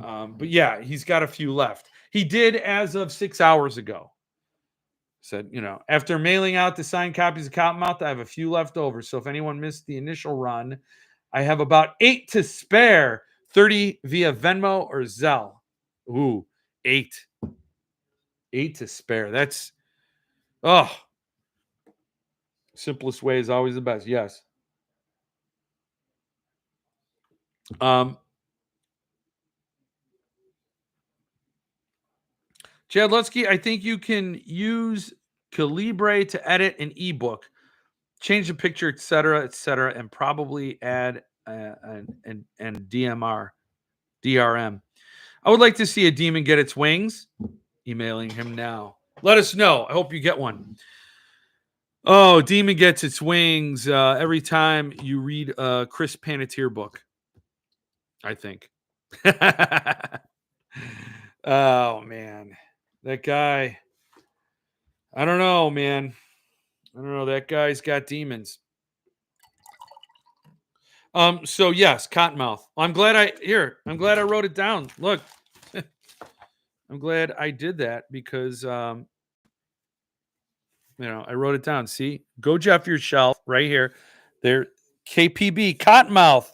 Speaker 1: but yeah, he's got a few left. He did as of 6 hours ago. Said, after mailing out the signed copies of Cottonmouth, I have a few left over. So if anyone missed the initial run, I have about 8 to spare, 30 via Venmo or Zelle. Ooh, 8. 8 to spare. That's, simplest way is always the best. Yes. Chad Lutsky, I think you can use Calibre to edit an ebook, change the picture, etc., and probably add and DRM. I would like to see a demon get its wings. Emailing him now. Let us know. I hope you get one. Oh, demon gets its wings every time you read a Chris Panettiere book, I think. Oh, man. That guy. I don't know, man. I don't know. That guy's got demons. So yes, Cottonmouth. I'm glad I wrote it down. Look. I'm glad I did that because I wrote it down. See? Go Jeff your shelf right here. There, KPB, Cottonmouth.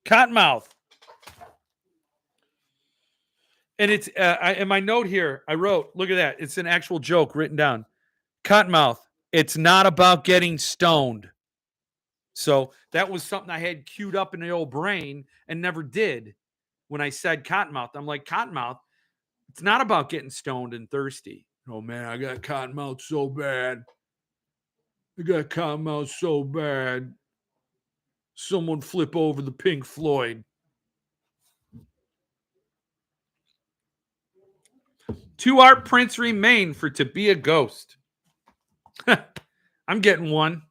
Speaker 1: Cottonmouth. And it's in my note here, I wrote, look at that. It's an actual joke written down. Cottonmouth, it's not about getting stoned. So that was something I had queued up in the old brain and never did when I said Cottonmouth. I'm like, Cottonmouth, it's not about getting stoned and thirsty. Oh, man, I got Cottonmouth so bad. I got Cottonmouth so bad. Someone flip over the Pink Floyd. 2 art prints remain for To Be a Ghost. I'm getting one.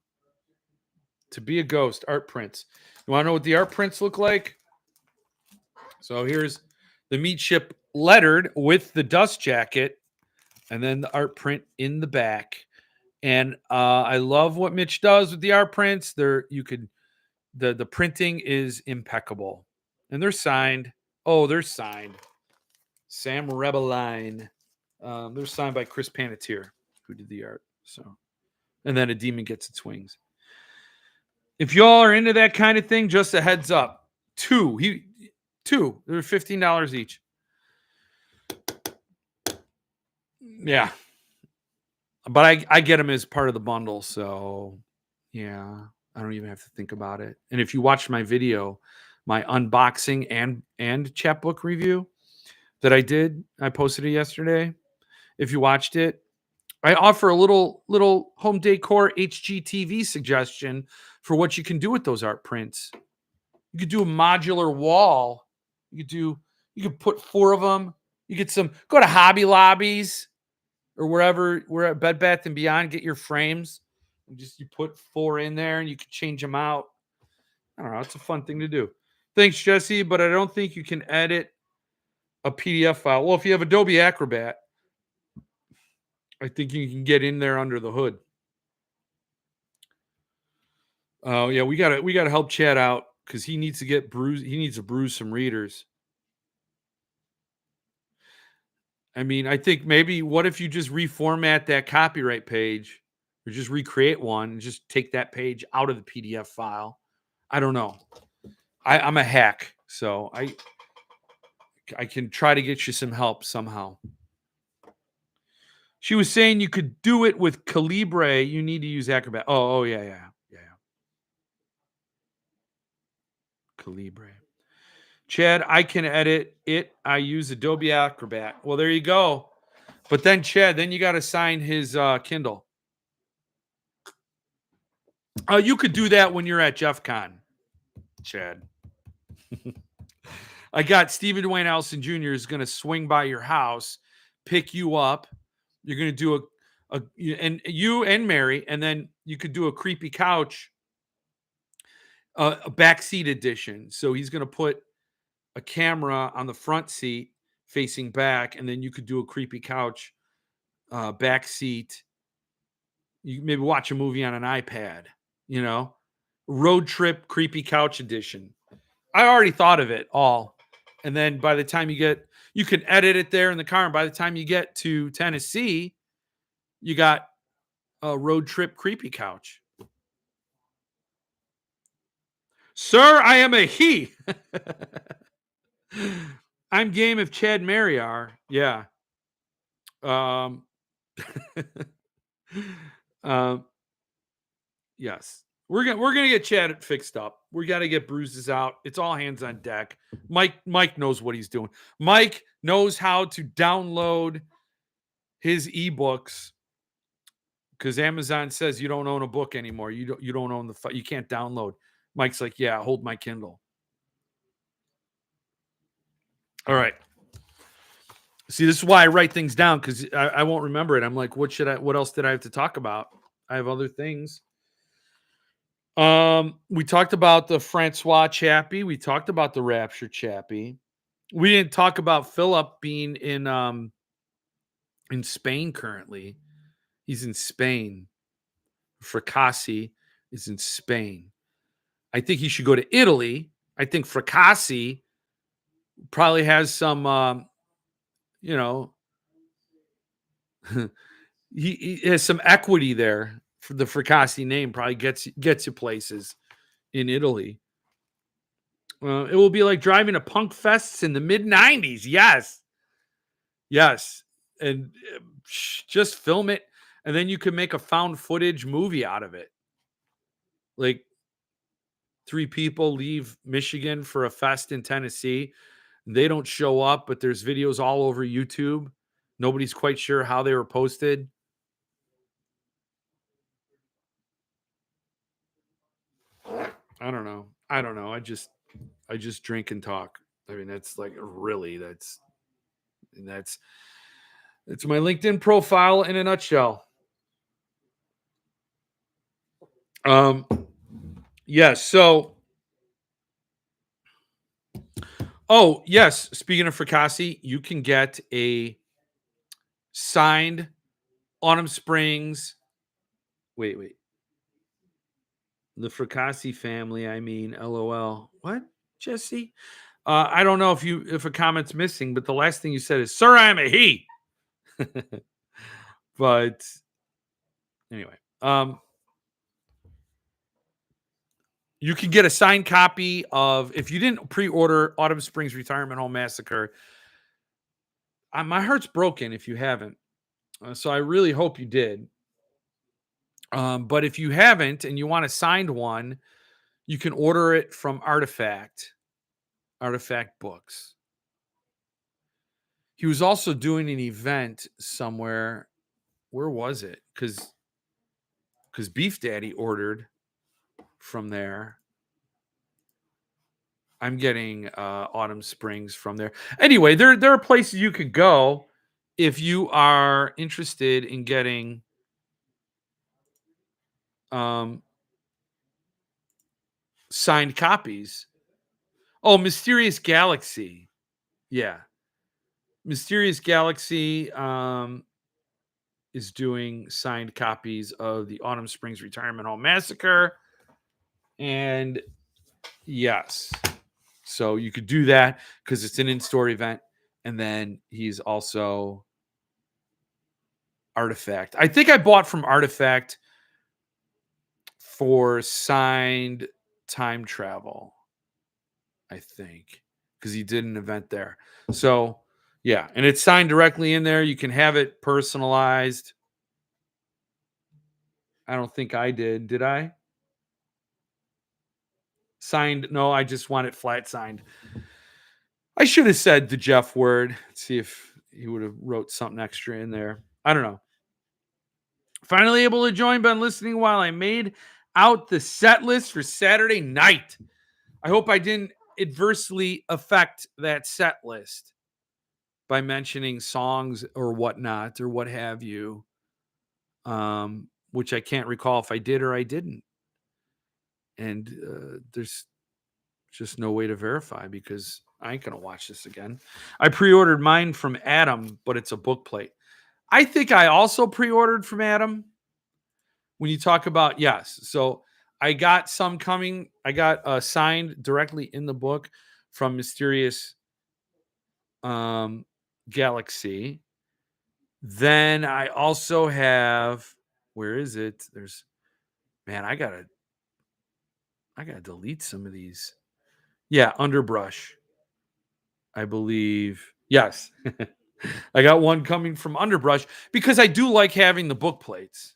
Speaker 1: To Be a Ghost art prints. You want to know what the art prints look like? So here's the meat ship lettered with the dust jacket, and then the art print in the back. And I love what Mitch does with the art prints. The printing is impeccable, and they're signed. Oh, they're signed. Sam Rebeline. They're signed by Chris Panettiere, who did the art. So, and then a demon gets its wings. If y'all are into that kind of thing, just a heads up. Two. They're $15 each. Yeah. But I get them as part of the bundle. So, yeah, I don't even have to think about it. And if you watched my video, my unboxing and chapbook review that I posted it yesterday. If you watched it, I offer a little home decor HGTV suggestion for what you can do with those art prints. You could do a modular wall. You could put 4 of them. You get go to Hobby Lobbies or wherever we're at Bed Bath and Beyond, get your frames. And just you put 4 in there and you can change them out. I don't know. It's a fun thing to do. Thanks, Jesse, but I don't think you can edit a PDF file. Well, if you have Adobe Acrobat, I think you can get in there under the hood. Oh yeah, we gotta help Chad out because he needs to get bruised. He needs to bruise some readers. I mean, I think maybe what if you just reformat that copyright page or just recreate one and just take that page out of the PDF file? I don't know. I'm a hack, so I can try to get you some help somehow. She was saying you could do it with Calibre. You need to use Acrobat. Oh yeah. Calibre. Chad, I can edit it. I use Adobe Acrobat. Well, there you go. But then, Chad, then you got to sign his Kindle. You could do that when you're at Jeff Con, Chad. I got Stephen Dwayne Allison Jr. is going to swing by your house, pick you up. You're going to do and you and Mary, and then you could do a creepy couch, a backseat edition. So he's going to put a camera on the front seat facing back, and then you could do a creepy couch, back seat. You maybe watch a movie on an iPad, road trip creepy couch edition. I already thought of it all. And then by the time you can edit it there in the car. And by the time you get to Tennessee, you got a road trip creepy couch. Sir, I am a he. I'm game if Chad and Mary are. Yeah. Yes. We're gonna get Chad fixed up. We got to get bruises out. It's all hands on deck. Mike knows what he's doing. Mike knows how to download his ebooks because Amazon says you don't own a book anymore. You don't own you can't download. Mike's like, yeah, hold my Kindle. All right. See, this is why I write things down because I won't remember it. I'm like, what else did I have to talk about? I have other things. We talked about the Francois Chappie. We talked about the Rapture Chappie. We didn't talk about Philip being in Spain currently. He's in Spain. Fracassi is in Spain. I think he should go to Italy. I think Fracassi probably has some, he has some equity there. For the Fracassi name probably gets you places in Italy. It will be like driving to punk fests in the mid 90s. Yes. And just film it. And then you can make a found footage movie out of it. Like 3 people leave Michigan for a fest in Tennessee. They don't show up, but there's videos all over YouTube. Nobody's quite sure how they were posted. I don't know. I just drink and talk. I mean, that's like really that's my LinkedIn profile in a nutshell. Yes. So, oh yes. Speaking of Fracassi, you can get a signed Autumn Springs. Wait. The Fracassi family. I mean, LOL. What, Jesse? I don't know if a comment's missing, but the last thing you said is, "Sir, I am a he." But anyway, you can get a signed copy of, if you didn't pre-order Autumn Springs Retirement Home Massacre, my heart's broken if you haven't. So I really hope you did. But if you haven't and you want a signed one, you can order it from Artifact Books. He was also doing an event somewhere. Where was it? Because Beef Daddy ordered from there. I'm getting Autumn Springs from there. Anyway, there are places you could go if you are interested in getting um, signed copies. Oh, Mysterious Galaxy. Yeah. Mysterious Galaxy is doing signed copies of the Autumn Springs Retirement Home Massacre. And yes, so you could do that because it's an in-store event. And then he's also Artifact. I think I bought from Artifact for signed time travel, I think, because he did an event there. So yeah, and it's signed directly in there. You can have it personalized. I don't think I did. Did I? Signed? No, I just want it flat signed. I should have said the Jeff word. See if he would have wrote something extra in there. I don't know. Finally able to join, been listening while I made out the set list for Saturday night. I hope I didn't adversely affect that set list by mentioning songs or whatnot or what have you, which I can't recall if I did or I didn't. And there's just no way to verify because I ain't going to watch this again. I pre-ordered mine from Adam, but it's a book plate. I think I also pre-ordered from Adam. When you talk about, yes. So I got some coming. I got signed directly in the book from Mysterious Galaxy. Then I also have, where is it? There's, man, I gotta delete some of these. Yeah, Underbrush, I believe. Yes. I got one coming from Underbrush because I do like having the book plates.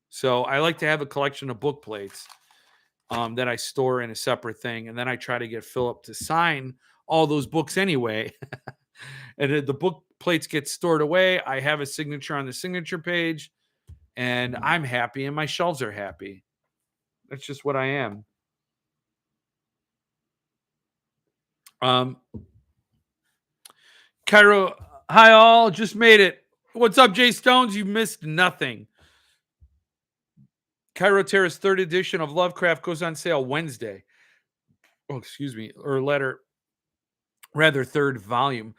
Speaker 1: So I like to have a collection of book plates that I store in a separate thing. And then I try to get Philip to sign all those books anyway. And the book plates get stored away. I have a signature on the signature page and I'm happy and my shelves are happy. That's just what I am. Cairo, hi all, just made it. What's up, Jay Stones? You missed nothing. Cairo Terrace 3rd edition of Lovecraft goes on sale Wednesday. Oh, excuse me, or rather 3rd volume.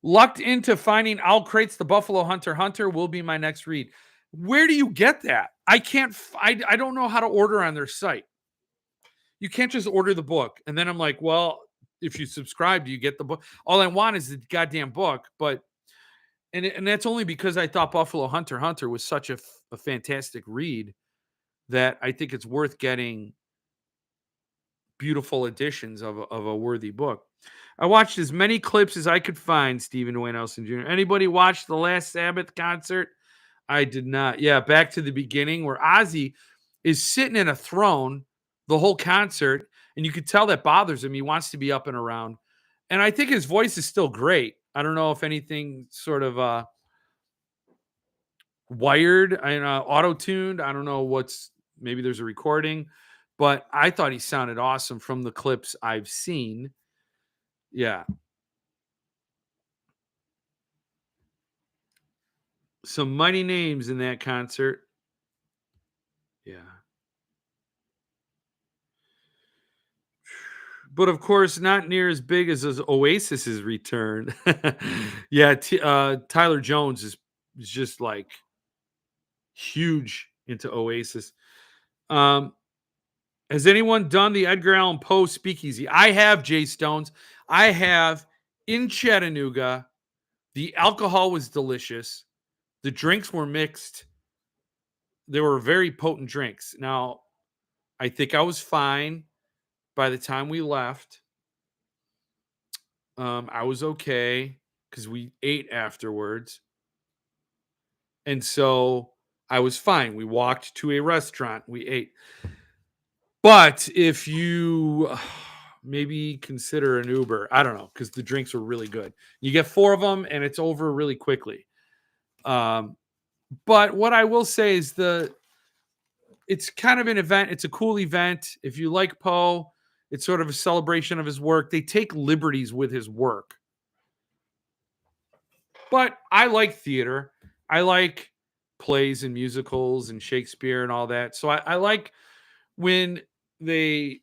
Speaker 1: Lucked into finding Owl Crates, The Buffalo Hunter will be my next read. Where do you get that? I can't, I don't know how to order on their site. You can't just order the book. And then I'm like, well, if you subscribe, do you get the book? All I want is the goddamn book. But, and that's only because I thought Buffalo Hunter was such a fantastic read that I think it's worth getting beautiful editions of a worthy book. I watched as many clips as I could find, Stephen Wayne Nelson Jr. Anybody watch the last Sabbath concert? I did not. Yeah, back to the beginning where Ozzy is sitting in a throne the whole concert, and you could tell that bothers him. He wants to be up and around. And I think his voice is still great. I don't know if anything sort of wired and auto-tuned. I don't know what's, maybe there's a recording, but I thought he sounded awesome from the clips I've seen. Yeah. Some mighty names in that concert. Yeah. But of course, not near as big as Oasis's return. Yeah, Tyler Jones is just like huge into Oasis. Has anyone done the Edgar Allan Poe speakeasy? I have, Jay Stones. I have in Chattanooga. The alcohol was delicious. The drinks were mixed. They were very potent drinks. Now, I think I was fine by the time we left. I was okay because we ate afterwards. And so I was fine. We walked to a restaurant. We ate. But if you maybe consider an Uber, I don't know, because the drinks were really good. You get 4 of them and it's over really quickly. But what I will say is it's kind of an event. It's a cool event. If you like Poe, it's sort of a celebration of his work. They take liberties with his work. But I like theater. I like plays and musicals and Shakespeare and all that. So I like when they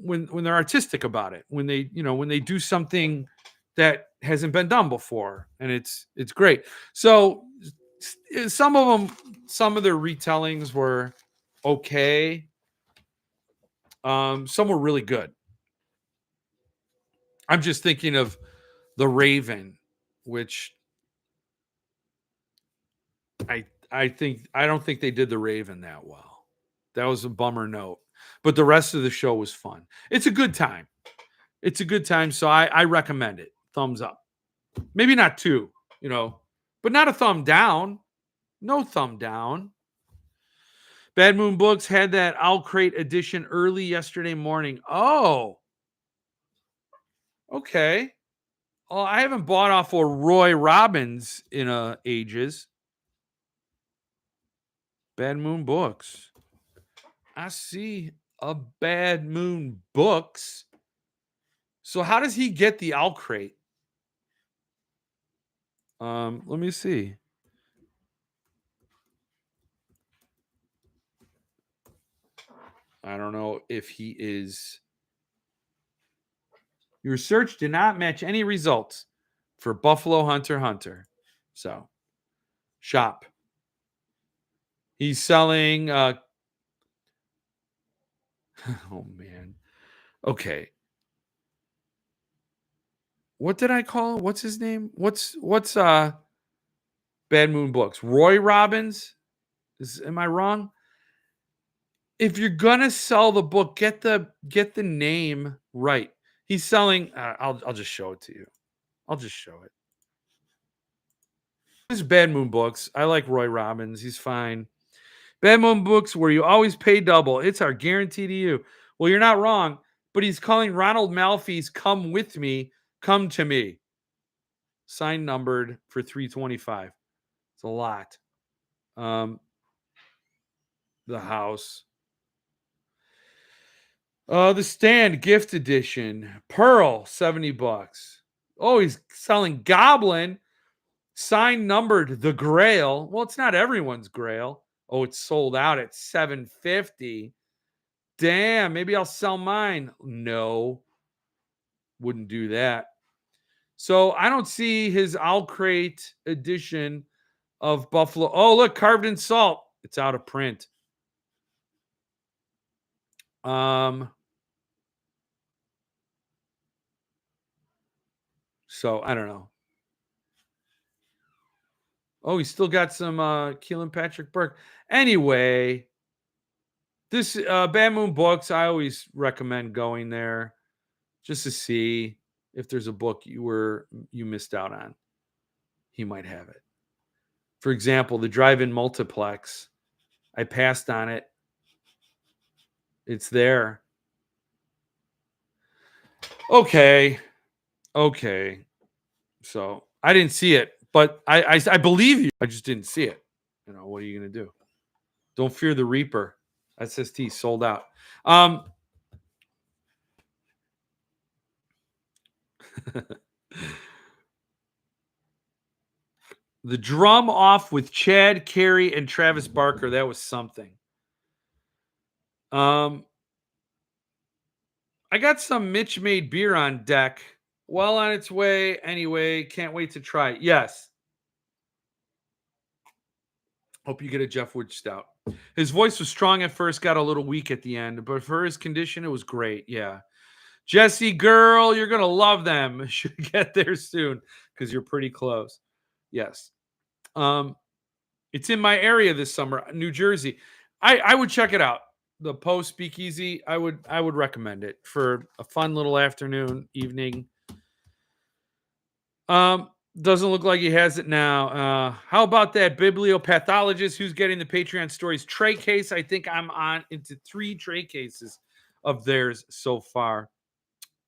Speaker 1: when they're artistic about it, when they, when they do something that hasn't been done before, and it's great. So some of them, some of their retellings were okay. Some were really good. I'm just thinking of The Raven, which I don't think they did The Raven that well. That was a bummer note. But the rest of the show was fun. It's a good time. It's a good time, so I recommend it. Thumbs up. Maybe not two, but not a thumb down. No thumb down. Bad Moon Books had that Owl Crate edition early yesterday morning. Oh, okay. Oh, I haven't bought off of Roy Robbins in ages. Bad Moon Books. I see a Bad Moon Books. So how does he get the Owl Crate? Let me see. I don't know if he is. Your search did not match any results for Buffalo Hunter Hunter. So, shop. He's selling oh man. Okay. What did I call? What's his name? What's Bad Moon Books? Roy Robbins? Am I wrong? If you're gonna sell the book, get the name right. He's selling. I'll just show it to you. I'll just show it. This is Bad Moon Books. I like Roy Robbins. He's fine. Bad Moon Books, where you always pay double. It's our guarantee to you. Well, you're not wrong, but he's calling Ronald Malfi's "Come With Me, Come to Me." Sign numbered for 325. It's a lot. The house. The Stand gift edition. Pearl, $70. Oh, he's selling Goblin. Sign numbered The Grail. Well, it's not everyone's Grail. Oh, it's sold out at $750. Damn, maybe I'll sell mine. No, wouldn't do that. So I don't see his Owl Crate edition of Buffalo. Oh, look, Carved in Salt. It's out of print. So I don't know. Oh, he's still got some Keelan Patrick Burke. Anyway, this Bad Moon Books, I always recommend going there just to see if there's a book you missed out on. He might have it. For example, the Drive-In Multiplex. I passed on it. It's there. Okay. So I didn't see it, but I believe you. I just didn't see it. What are you gonna do? Don't fear the Reaper. SST sold out. The drum off with Chad Carey and Travis Barker. That was something. I got some Mitch made beer on deck. Well on its way. Anyway, can't wait to try it. Yes. Hope you get a Jeff Wood stout. His voice was strong at first, got a little weak at the end, but for his condition, it was great. Yeah. Jesse, girl, you're going to love them. Should get there soon because you're pretty close. Yes. It's in my area this summer, New Jersey. I would check it out. The Post Speakeasy, I would recommend it for a fun little afternoon, evening. Doesn't look like he has it now. How about that bibliopathologist who's getting the Patreon stories tray case? I think I'm on into 3 tray cases of theirs so far.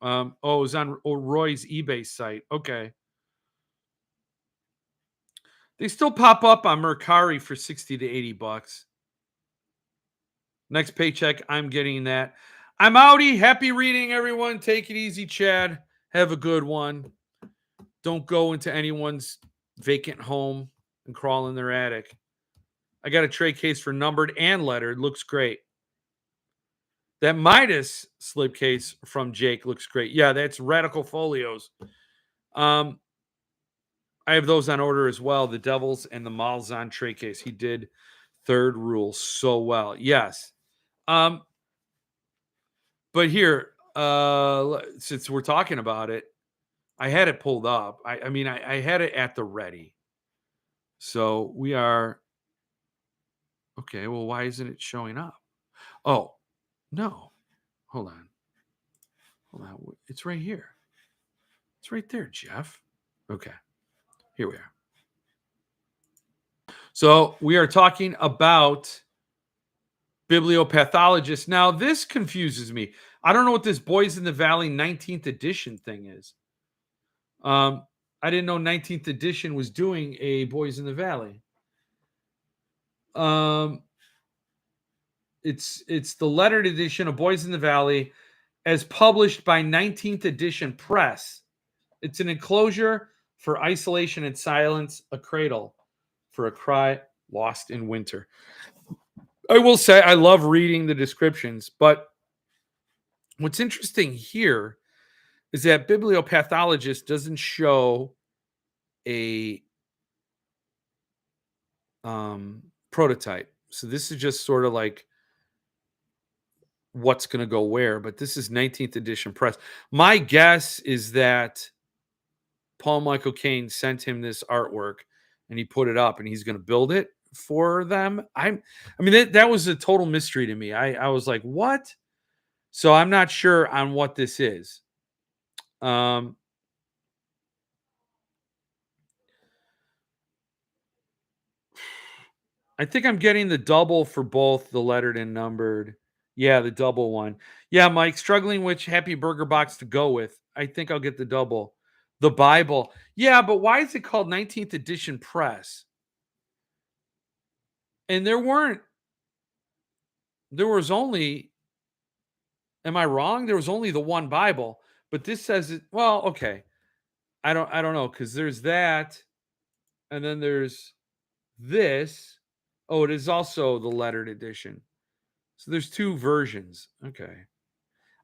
Speaker 1: It was on Roy's eBay site. Okay. They still pop up on Mercari for 60 to 80 bucks. Next paycheck, I'm getting that. I'm outie. Happy reading, everyone. Take it easy, Chad. Have a good one. Don't go into anyone's vacant home and crawl in their attic. I got a tray case for numbered and lettered. Looks great. That Midas slipcase from Jake looks great. Yeah, that's Radical Folios. I have those on order as well. The Devils and the Malzahn tray case. He did third rule so well. Yes. But here, since we're talking about it, I had it pulled up. I mean, I had it at the ready. So we are okay. Well, why isn't it showing up? Oh, no. Hold on. Hold on. It's right here. It's right there, Jeff. Okay. Here we are. So we are talking about bibliopathologist. Now, this confuses me. I don't know what this Boys in the Valley 19th edition thing is. I didn't know 19th edition was doing a Boys in the Valley. It's the lettered edition of Boys in the Valley as published by 19th edition press. It's an enclosure for isolation and silence, a cradle for a cry lost in winter. I will say I love reading the descriptions, but what's interesting here is that bibliopathologist doesn't show a prototype. So this is just sort of like what's going to go where, but this is 19th edition press. My guess is that Paul Michael Caine sent him this artwork and he put it up and he's going to build it for them. I mean, that was a total mystery to me. I was like, what? So I'm not sure on what this is. I think I'm getting the double for both the lettered and numbered. Yeah, the double one. Yeah, Mike, struggling which Happy Burger box to go with. I think I'll get the double. The Bible. Yeah, but why is it called 19th edition press? And there was only, am I wrong? There was only the one Bible, but this says it, well, okay. I don't know, because there's that, and then there's this. Oh, it is also the lettered edition. So there's two versions. Okay.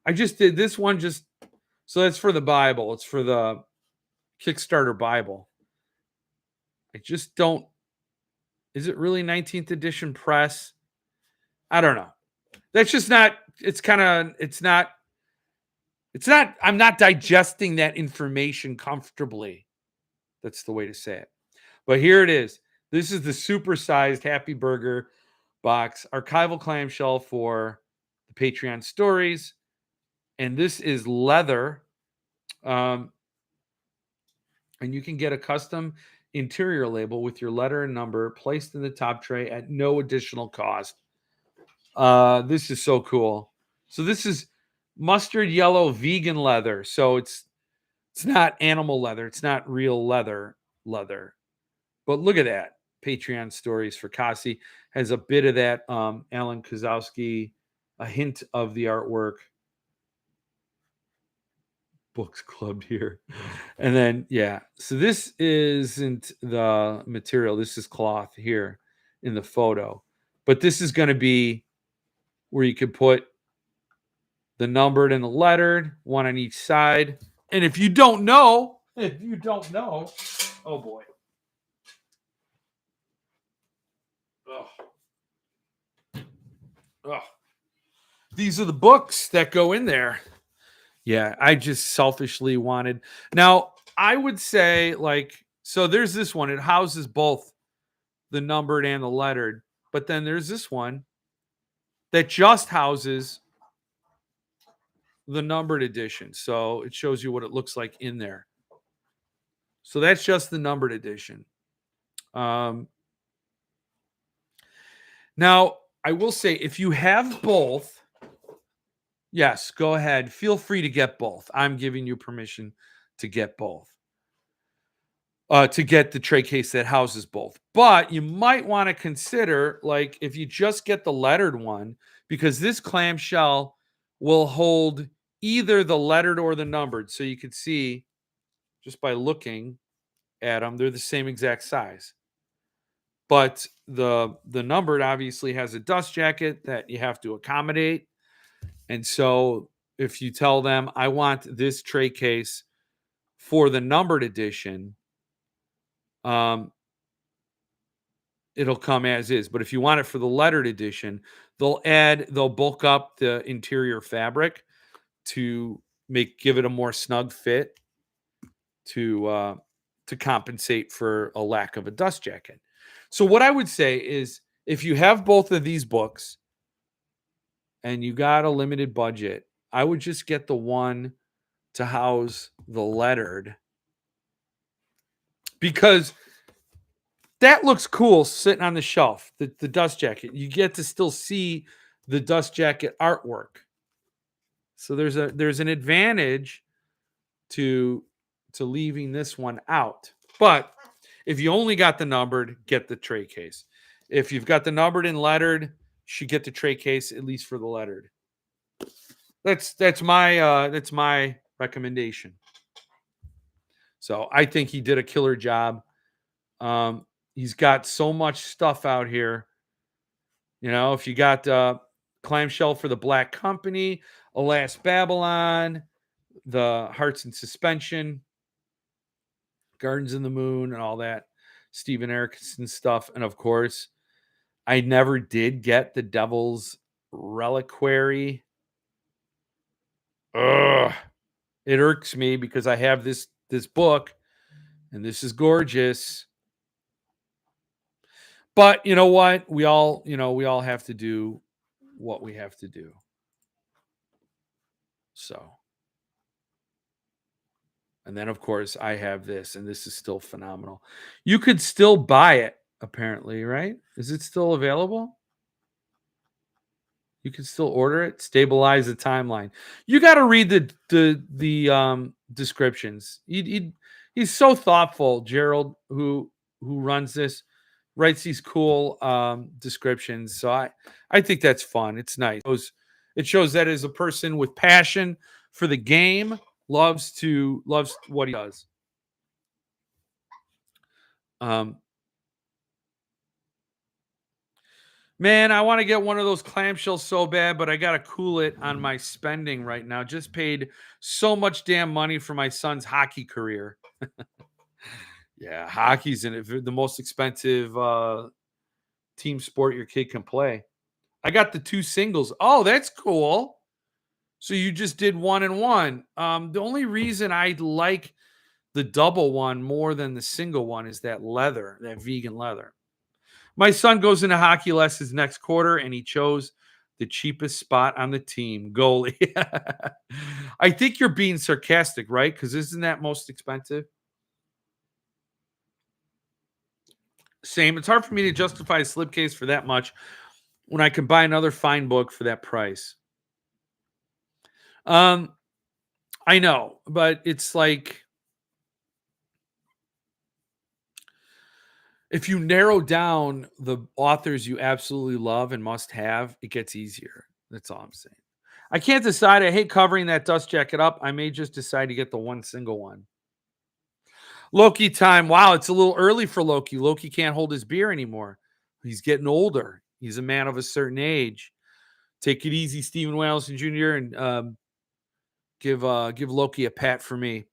Speaker 1: I just did this one so that's for the Bible. It's for the Kickstarter Bible. I just don't, is it really 19th edition press? I don't know. That's just not, I'm not digesting that information comfortably. That's the way to say it. But here it is. This is the supersized Happy Burger box, archival clamshell for the Patreon stories. And this is leather. And you can get a custom interior label with your letter and number placed in the top tray at no additional cost. This is so cool. So this is mustard yellow vegan leather. So it's not animal leather. It's not real leather. But look at that. Patreon stories for Kasi has a bit of that. Alan Kozowski, a hint of the artwork. Books clubbed here. And then, yeah. So this isn't the material. This is cloth here in the photo. But this is going to be where you could put the numbered and the lettered, one on each side. And if you don't know, oh boy. Oh. These are the books that go in there. Yeah, I just selfishly wanted. Now, I would say, so there's this one. It houses both the numbered and the lettered. But then there's this one that just houses the numbered edition. So it shows you what it looks like in there. So that's just the numbered edition. Now, I will say, if you have both, yes, go ahead. Feel free to get both. I'm giving you permission to get both. To get the tray case that houses both. But you might want to consider, if you just get the lettered one, because this clamshell will hold either the lettered or the numbered. So you could see just by looking at them. They're the same exact size. But the numbered obviously has a dust jacket that you have to accommodate. And so if you tell them, I want this tray case for the numbered edition, um, it'll come as is. But if you want it for the lettered edition, they'll bulk up the interior fabric to give it a more snug fit to compensate for a lack of a dust jacket. So what I would say is if you have both of these books and you got a limited budget, I would just get the one to house the lettered, because that looks cool sitting on the shelf, the dust jacket. You get to still see the dust jacket artwork. So there's an advantage to leaving this one out. But if you only got the numbered, get the tray case. If you've got the numbered and lettered, you should get the tray case, at least for the lettered. That's my recommendation. So I think he did a killer job. He's got so much stuff out here. You know, if you got Clamshell for the Black Company, Alas Babylon, the Hearts in Suspension, Gardens in the Moon, and all that Steven Erikson stuff. And of course, I never did get the Devil's Reliquary. Ugh. It irks me because I have this book, and this is gorgeous. But you know what? We all have to do what we have to do. So, and then of course I have this, and this is still phenomenal. You could still buy it, apparently, right? Is it still available? You can still order it. Stabilize the timeline. You got to read the descriptions. He's so thoughtful. Gerald, who runs this, writes these cool descriptions. So I think that's fun. It's nice. It shows that as a person with passion for the game, loves what he does. Man, I want to get one of those clamshells so bad, but I got to cool it on my spending right now. Just paid so much damn money for my son's hockey career. Yeah, hockey's the most expensive team sport your kid can play. I got the 2 singles. Oh, that's cool. So you just did 1 and 1. The only reason I like the double one more than the single one is that leather, that vegan leather. My son goes into hockey lessons next quarter, and he chose the cheapest spot on the team, goalie. I think you're being sarcastic, right? Because isn't that most expensive? Same. It's hard for me to justify a slipcase for that much when I can buy another fine book for that price. I know, but it's like if you narrow down the authors you absolutely love and must have, it gets easier. That's all I'm saying. I can't decide. I hate covering that dust jacket up. I may just decide to get the one single one. Loki time. Wow, it's a little early for Loki. Loki can't hold his beer anymore. He's getting older. He's a man of a certain age. Take it easy, Stephen Wallison Jr., and give Loki a pat for me.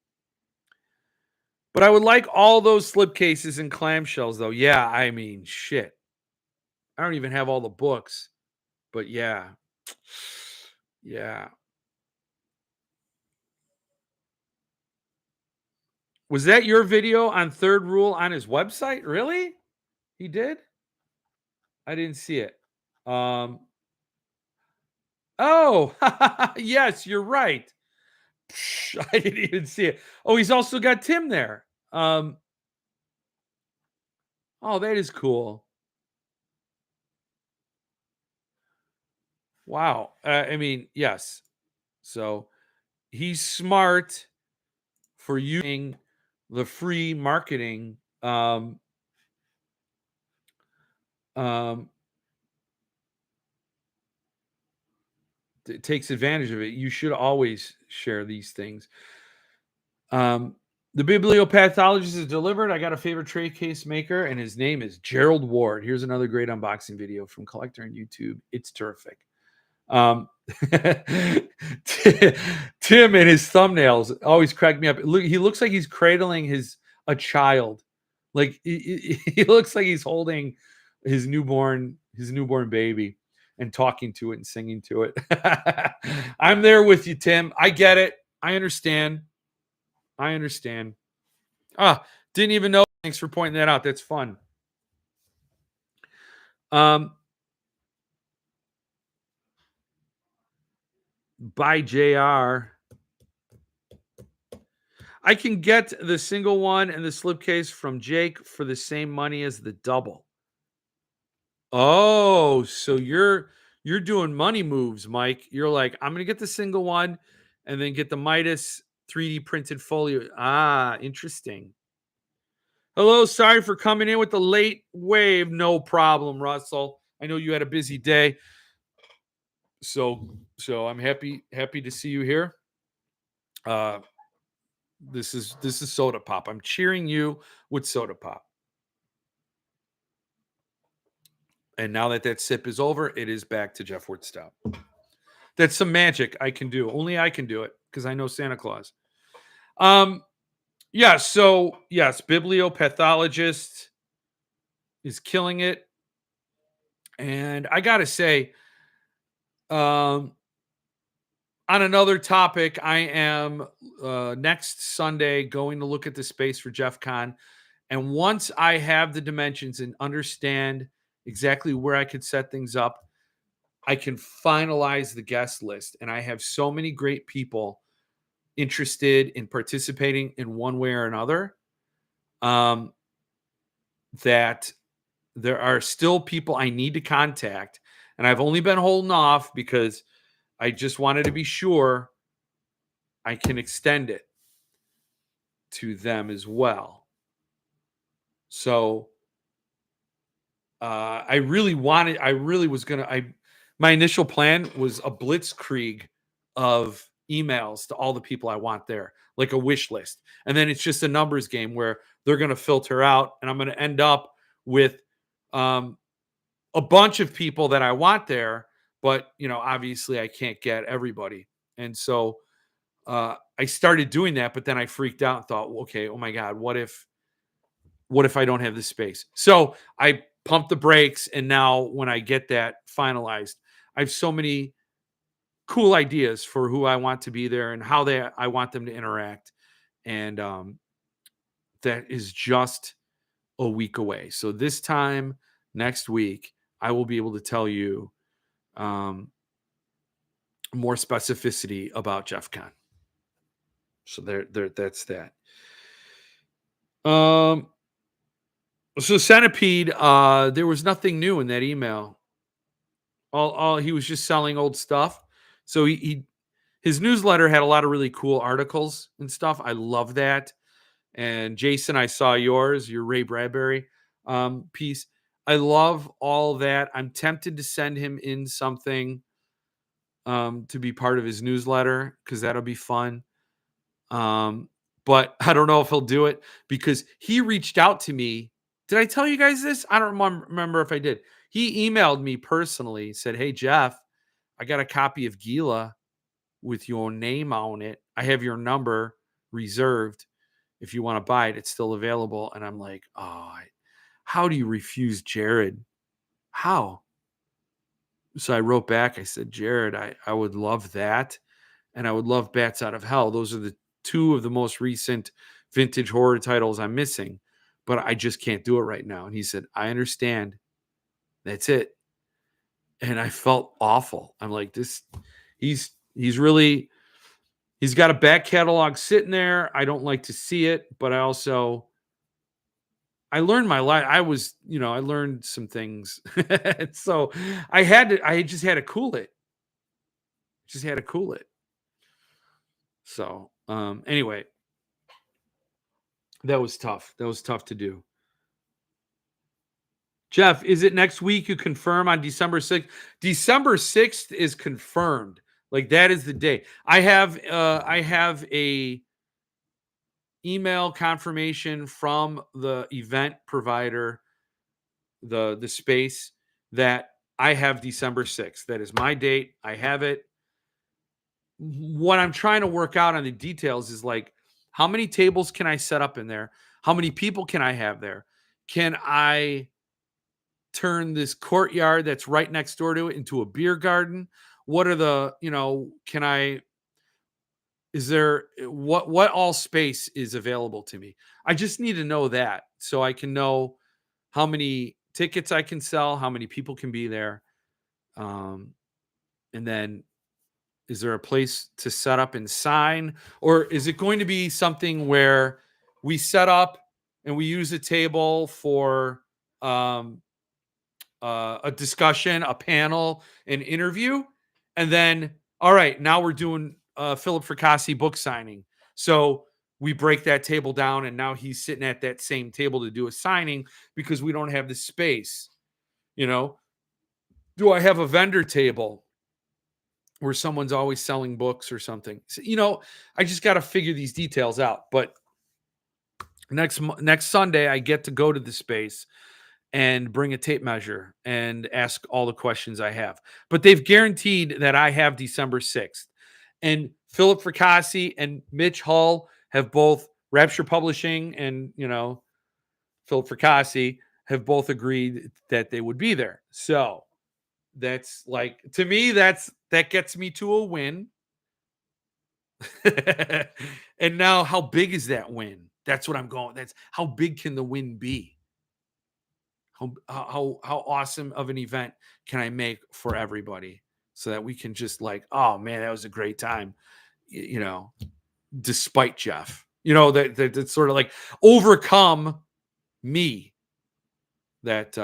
Speaker 1: But I would like all those slipcases and clamshells, though. Yeah, I mean, shit. I don't even have all the books, but yeah. Yeah. Was that your video on Third Rule on his website? Really? He did? I didn't see it. Oh, yes, you're right. I didn't even see it. Oh, he's also got Tim there. Oh, that is cool. Wow. I mean, yes. So he's smart for using the free marketing. Um, takes advantage of it. You should always share these things. The bibliopathologist is delivered. I got a favorite tray case maker, and his name is Gerald Ward. Here's another great unboxing video from Collector on YouTube. It's terrific. Tim and his thumbnails always crack me up. Look, he looks like he's cradling a child. Like he looks like he's holding his newborn baby and talking to it and singing to it. I'm there with you, Tim. I get it. I understand. Didn't even know. Thanks for pointing that out. That's fun. By JR. I can get the single one and the slipcase from Jake for the same money as the double. Oh, so you're doing money moves, Mike. You're like, I'm gonna get the single one and then get the Midas 3D printed folio. Ah, interesting. Hello, sorry for coming in with the late wave. No problem, Russell. I know you had a busy day. So I'm happy to see you here. This is Soda Pop. I'm cheering you with Soda Pop. And now that sip is over, it is back to Jeff Ward Stout. That's some magic I can do. Only I can do it because I know Santa Claus. Yeah, so yes, bibliopathologist is killing it. And I gotta say, on another topic, I am next Sunday going to look at the space for Jeff Con. And once I have the dimensions and understand exactly where I could set things up, I can finalize the guest list. And I have so many great people interested in participating in one way or another, that there are still people I need to contact. And I've only been holding off because I just wanted to be sure I can extend it to them as well. So my initial plan was a blitzkrieg of emails to all the people I want there, like a wish list. And then it's just a numbers game where they're going to filter out, and I'm going to end up with a bunch of people that I want there, but obviously I can't get everybody. And so I started doing that, but then I freaked out and thought, okay, oh my God, what if I don't have the space? So I pumped the brakes, and now when I get that finalized, I have so many cool ideas for who I want to be there and how I want them to interact. And that is just a week away. So this time next week, I will be able to tell you more specificity about Jeff Con. So that's that. So Centipede, there was nothing new in that email. All he was just selling old stuff. So his newsletter had a lot of really cool articles and stuff. I love that. And Jason, I saw your Ray Bradbury piece. I love all that. I'm tempted to send him in something to be part of his newsletter because that'll be fun. But I don't know if he'll do it because he reached out to me. Did I tell you guys this? I don't remember if I did. He emailed me personally, said, "Hey, Jeff, I got a copy of Gila with your name on it. I have your number reserved. If you want to buy it, it's still available." And I'm like, oh, how do you refuse Jared? How? So I wrote back. I said, Jared, I would love that. And I would love Bats Out of Hell. Those are the two of the most recent vintage horror titles I'm missing, but I just can't do it right now. And he said, I understand. That's it. And I felt awful. I'm like, he's got a back catalog sitting there. I don't like to see it, but I learned my life. I learned some things. So I just had to cool it. So, anyway, that was tough. That was tough to do. Jeff, is it next week you confirm on December 6th? December 6th is confirmed. Like that is the day. I have a email confirmation from the event provider, the space, that I have December 6th. That is my date. I have it. What I'm trying to work out on the details is like, how many tables can I set up in there? How many people can I have there? Can I turn this courtyard that's right next door to it into a beer garden? What are the, can I, is there, what all space is available to me? I just need to know that so I can know how many tickets I can sell, how many people can be there. Um, and then, is there a place to set up and sign? Or is it going to be something where we set up and we use a table for um, a discussion, a panel, an interview? And then, all right, now we're doing Philip Fracassi book signing. So we break that table down, and now he's sitting at that same table to do a signing because we don't have the space. You know, do I have a vendor table where someone's always selling books or something? So, I just got to figure these details out. But next Sunday, I get to go to the space and bring a tape measure and ask all the questions I have. But they've guaranteed that I have December 6th. And Philip Fracassi and Mitch Hull have both, Rapture Publishing and, Philip Fracassi have both agreed that they would be there. So that's like, to me, that gets me to a win. And now, how big is that win? That's what I'm going. That's how big can the win be? How awesome of an event can I make for everybody so that we can just like, oh man, that was a great time, despite Jeff, that's sort of like overcome me. That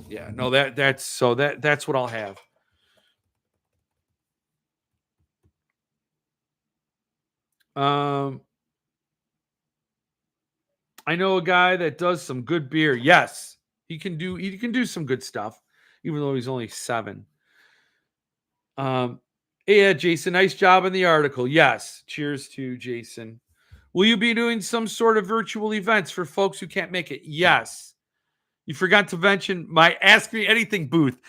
Speaker 1: yeah, no, that's what I'll have. I know a guy that does some good beer. Yes, he can do some good stuff, even though he's only 7. Yeah, Jason, nice job in the article. Yes, cheers to Jason. Will you be doing some sort of virtual events for folks who can't make it? Yes. You forgot to mention my Ask Me Anything booth.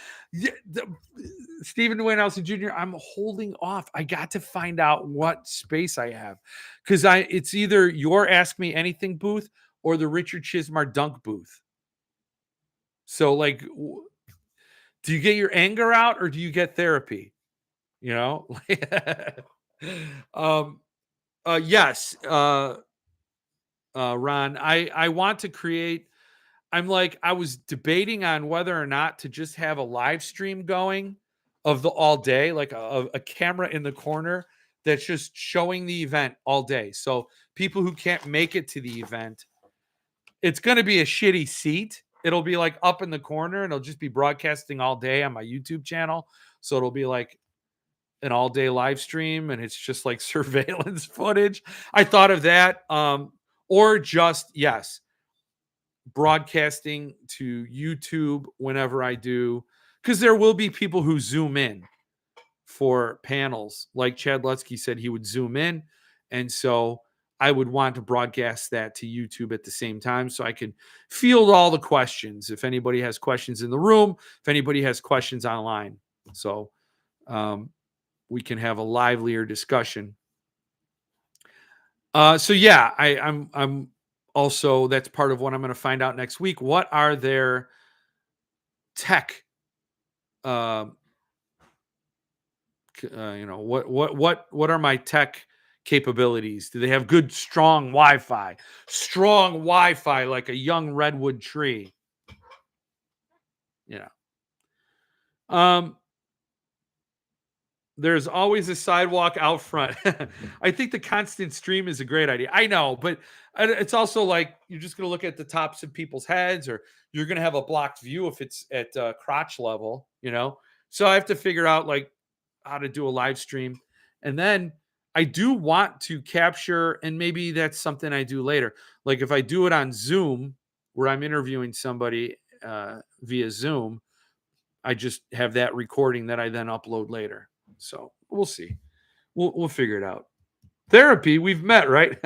Speaker 1: Stephen Dwayne Nelson Jr., I'm holding off. I got to find out what space I have, because it's either your Ask Me Anything booth or the Richard Chismar Dunk booth. So, like, do you get your anger out or do you get therapy? Yes, Ron, I want to create. I was debating on whether or not to just have a live stream going of the all day, like a camera in the corner that's just showing the event all day. So people who can't make it to the event, it's going to be a shitty seat. It'll be like up in the corner and it'll just be broadcasting all day on my YouTube channel. So it'll be like an all day live stream and it's just like surveillance footage. I thought of that. Or just, yes, broadcasting to YouTube whenever I do, because there will be people who zoom in for panels. Like Chad Lutsky said, he would zoom in. And so I would want to broadcast that to YouTube at the same time so I can field all the questions. If anybody has questions in the room, if anybody has questions online. So we can have a livelier discussion. So yeah, I'm also, that's part of what I'm going to find out next week. What are their tech? What are my tech capabilities? Do they have good, strong Wi-Fi? Strong Wi-Fi like a young redwood tree. There's always a sidewalk out front. I think the constant stream is a great idea. I know, but it's also like you're just going to look at the tops of people's heads, or you're going to have a blocked view if it's at crotch level, So I have to figure out like how to do a live stream. And then I do want to capture, and maybe that's something I do later. Like if I do it on Zoom, where I'm interviewing somebody via Zoom, I just have that recording that I then upload later. So we'll see. We'll figure it out. Therapy, we've met, right?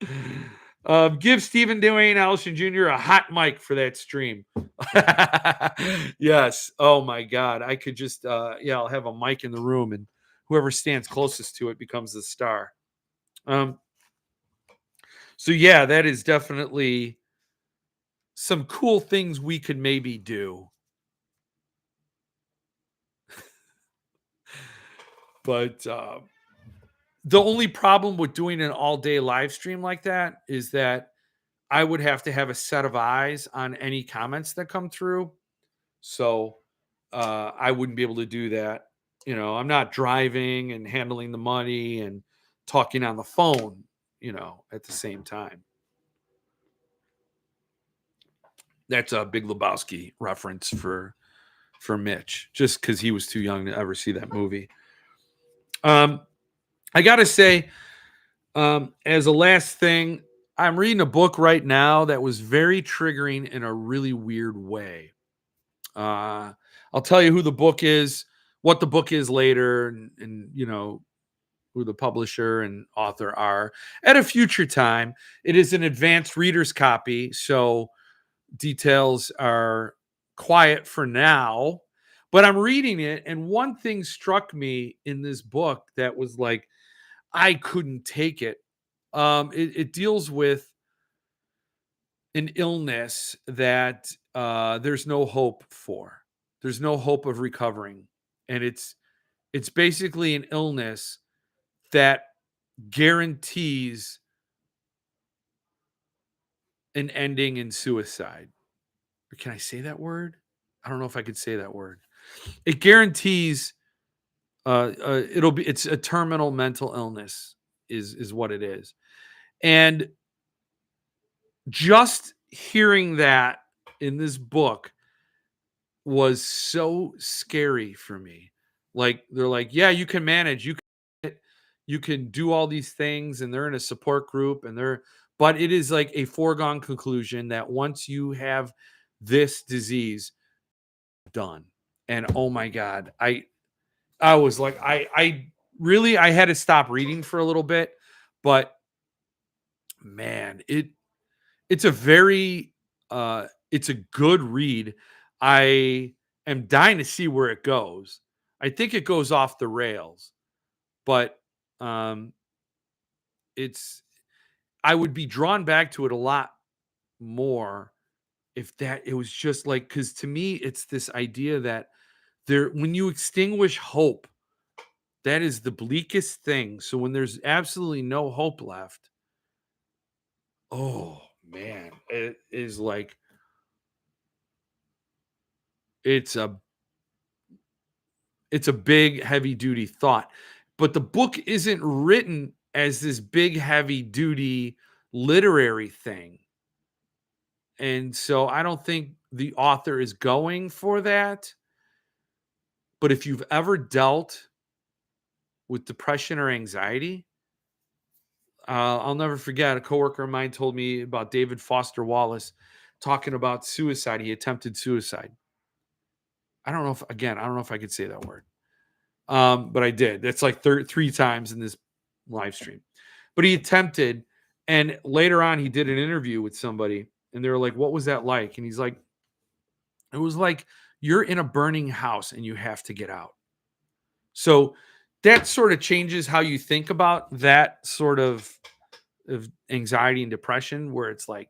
Speaker 1: Give Stephen Dwayne Allison Jr. a hot mic for that stream. Yes. Oh my God. I could just I'll have a mic in the room and whoever stands closest to it becomes the star. So yeah, that is definitely some cool things we could maybe do. But the only problem with doing an all-day live stream like that is that I would have to have a set of eyes on any comments that come through. So I wouldn't be able to do that. I'm not driving and handling the money and talking on the phone, at the same time. That's a Big Lebowski reference for Mitch, just because he was too young to ever see that movie. I gotta say, as a last thing, I'm reading a book right now that was very triggering in a really weird way. I'll tell you who the book is, what the book is later, and who the publisher and author are at a future time. It is an advanced reader's copy, so details are quiet for now. But I'm reading it, and one thing struck me in this book that was like, I couldn't take it. It deals with an illness that there's no hope for. There's no hope of recovering, and it's basically an illness that guarantees an ending in suicide. Or can I say that word? I don't know if I could say that word. It guarantees it's a terminal mental illness is what it is. And just hearing that in this book was so scary for me. Like they're like, yeah, you can manage, you can do all these things, and they're in a support group, but it is like a foregone conclusion that once you have this disease, done. And oh my God, I was like, I really I had to stop reading for a little bit, but man, it's a very it's a good read. I am dying to see where it goes. I think it goes off the rails, but um it's I would be drawn back to it a lot more if that it was just like, cuz to me it's this idea that when you extinguish hope, that is the bleakest thing. So when there's absolutely no hope left, oh man, it is like it's a it's a big heavy duty thought. But the book isn't written as this big heavy duty literary thing. And so I don't think the author is going for that. But if you've ever dealt with depression or anxiety, I'll never forget a coworker of mine told me about David Foster Wallace talking about suicide. He attempted suicide. I don't know if I could say that word. But I did. That's like three times in this live stream. But he attempted, and later on, he did an interview with somebody, and they were like, "What was that like?" And he's like, "It was like you're in a burning house and you have to get out." So that sort of changes how you think about that sort of anxiety and depression, where it's like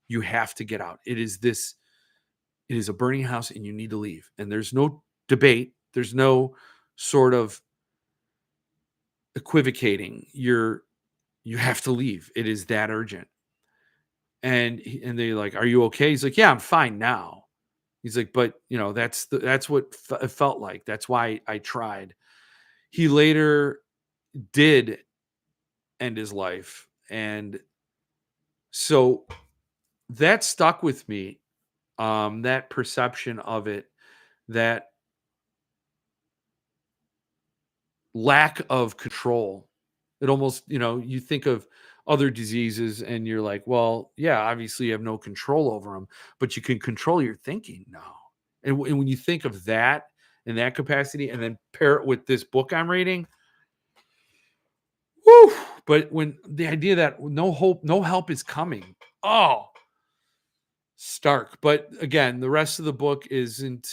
Speaker 1: you have to get out. It is a burning house and you need to leave. And there's no debate. There's no sort of equivocating. You have to leave. It is that urgent. And they're like, "Are you okay?" He's like, "Yeah, I'm fine now." He's like, "But that's what it felt like. That's why I tried." He later did end his life, and so that stuck with me. That perception of it, that lack of control. It almost, you think of other diseases and you're like, well, yeah, obviously you have no control over them, but you can control your thinking now. And when you think of that in that capacity and then pair it with this book I'm reading, whew, But when the idea that no hope, no help is coming, oh, stark. But again, the rest of the book isn't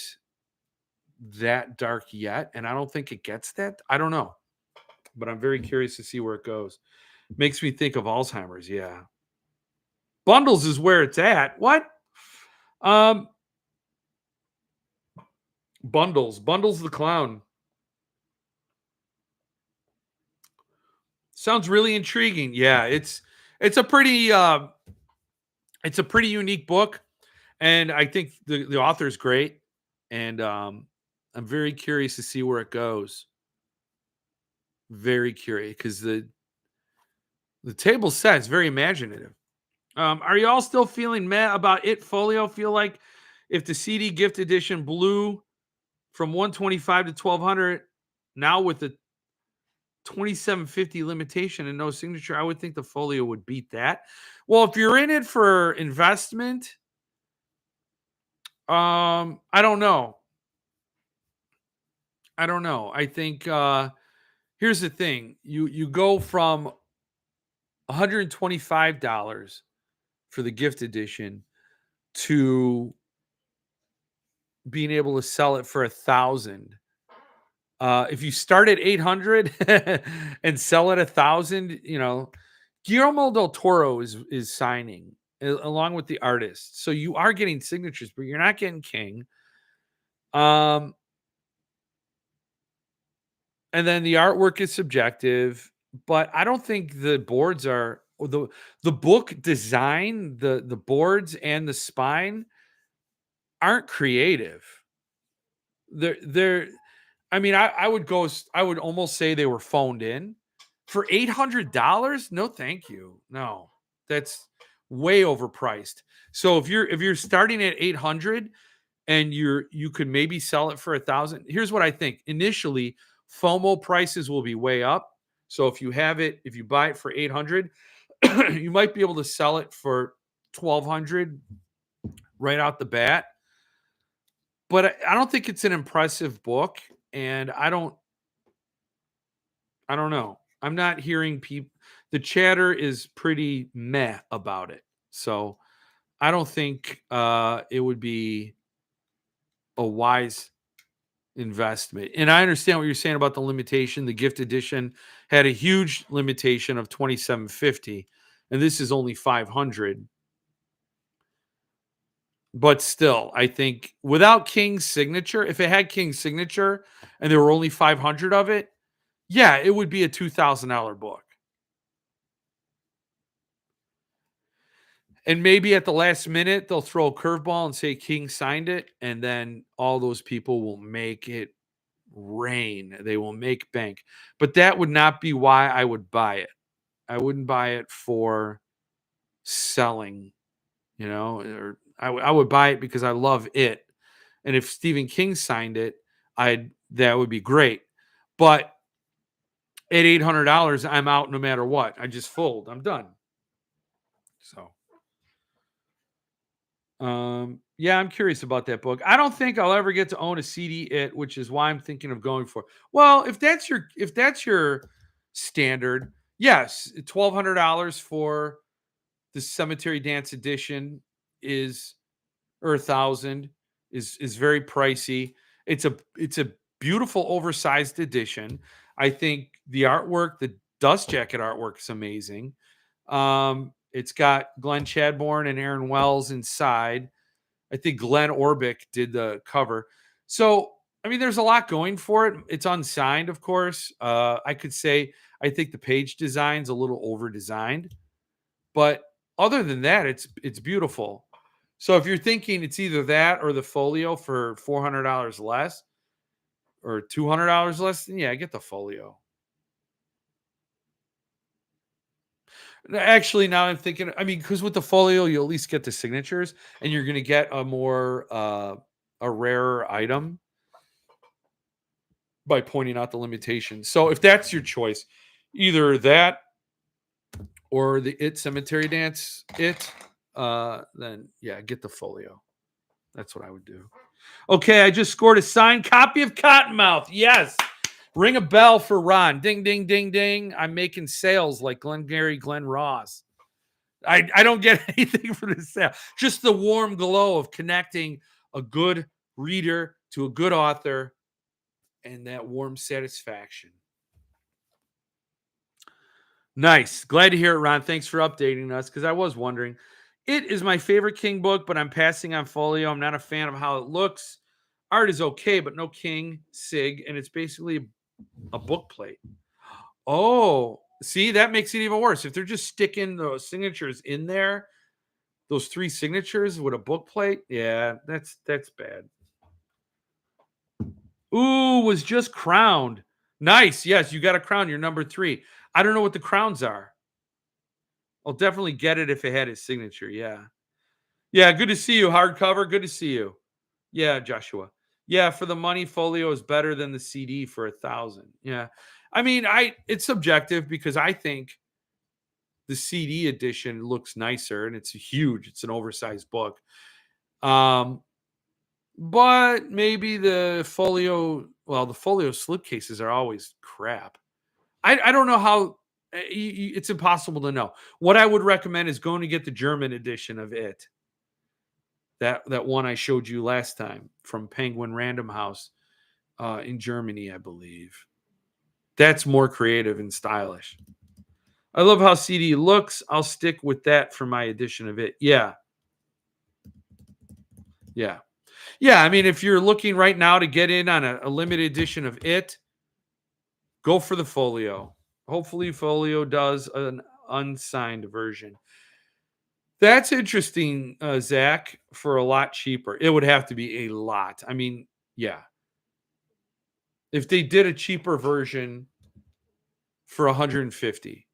Speaker 1: that dark yet, and I don't think it gets that. I don't know, but I'm very curious to see where it goes. Makes me think of Alzheimer's. Yeah, bundles is where it's at. What? Um, bundles the clown. Sounds really intriguing. Yeah, it's a pretty it's a pretty unique book, and I think the author is great, and I'm very curious to see where it goes. Very curious because the table set is very imaginative. Are you all still feeling meh about It Folio? Feel like if the CD gift edition blew from 125 to 1200, now with the 2750 limitation and no signature, I would think the folio would beat that. Well, if you're in it for investment, I don't know. I don't know. I think here's the thing. You go from $125 for the gift edition to being able to sell it for 1,000. If you start at 800 and sell at 1,000, Guillermo del Toro is signing along with the artist. So you are getting signatures, but you're not getting King. And then the artwork is subjective, but I don't think the boards are the book design, the boards and the spine aren't creative. They're I mean, I would almost say they were phoned in for $800. No, thank you. No, that's way overpriced. So if you're starting at 800 and you could maybe sell it for 1,000, here's what I think. Initially, FOMO prices will be way up. So if you buy it for 800, you might be able to sell it for 1,200 right out the bat. But I don't think it's an impressive book, and I don't know. I'm not hearing people. The chatter is pretty meh about it. So I don't think it would be a wise investment. And I understand what you're saying about the limitation. The gift edition had a huge limitation of 2750, and this is only 500. But still, I think without King's signature, if it had King's signature and there were only 500 of it, yeah, it would be a $2,000 book. And maybe at the last minute, they'll throw a curveball and say King signed it. And then all those people will make it rain. They will make bank. But that would not be why I would buy it. I wouldn't buy it for selling, or I would buy it because I love it. And if Stephen King signed it, that would be great. But at $800, I'm out no matter what. I just fold. I'm done. So, yeah, I'm curious about that book. I don't think I'll ever get to own a CD, which is why I'm thinking of going for. Well, if that's your standard, yes, $1,200 for the Cemetery Dance edition is, or 1,000 is very pricey. It's a beautiful oversized edition. I think the artwork, the dust jacket artwork is amazing. It's got Glenn Chadbourne and Aaron Wells inside. I think Glenn Orbick did the cover. So, I mean, there's a lot going for it. It's unsigned, of course. I could say I think the page design's a little over designed, but other than that, it's beautiful. So if you're thinking it's either that or the folio for $400 less or $200 less, then yeah, get the folio. Actually, now I'm thinking, I mean, because with the folio, you at least get the signatures and you're going to get a more, a rarer item by pointing out the limitations. So if that's your choice, either that or the Cemetery Dance, then yeah, get the folio. That's what I would do. Okay, I just scored a signed copy of Cottonmouth. Yes. Ring a bell for Ron. Ding, ding, ding, ding. I'm making sales like Glengarry Glen Ross. I don't get anything for this sale. Just the warm glow of connecting a good reader to a good author and that warm satisfaction. Nice. Glad to hear it, Ron. Thanks for updating us because I was wondering. It is my favorite King book, but I'm passing on Folio. I'm not a fan of how it looks. Art is okay, but no King Sig, and it's basically a book plate. Oh, see, that makes it even worse. If they're just sticking those signatures in there, those 3 signatures with a book plate, yeah, that's bad. Ooh, was just crowned. Nice. Yes, you got a crown. You're number 3. I don't know what the crowns are. I'll definitely get it if it had his signature. Yeah. Yeah, good to see you, hardcover. Good to see you. Yeah, Joshua. Yeah, for the money, Folio is better than the CD for 1,000. Yeah. I mean, it's subjective because I think the CD edition looks nicer and it's huge. It's an oversized book. But maybe the Folio, well, the Folio slipcases are always crap. I don't know how it's impossible to know. What I would recommend is going to get the German edition of it. That one I showed you last time from Penguin Random House in Germany, I believe. That's more creative and stylish. I love how CD looks. I'll stick with that for my edition of it. Yeah. Yeah. Yeah. I mean, if you're looking right now to get in on a limited edition of it, go for the Folio. Hopefully, Folio does an unsigned version. That's interesting, Zach, for a lot cheaper. It would have to be a lot. I mean, yeah. If they did a cheaper version for 150,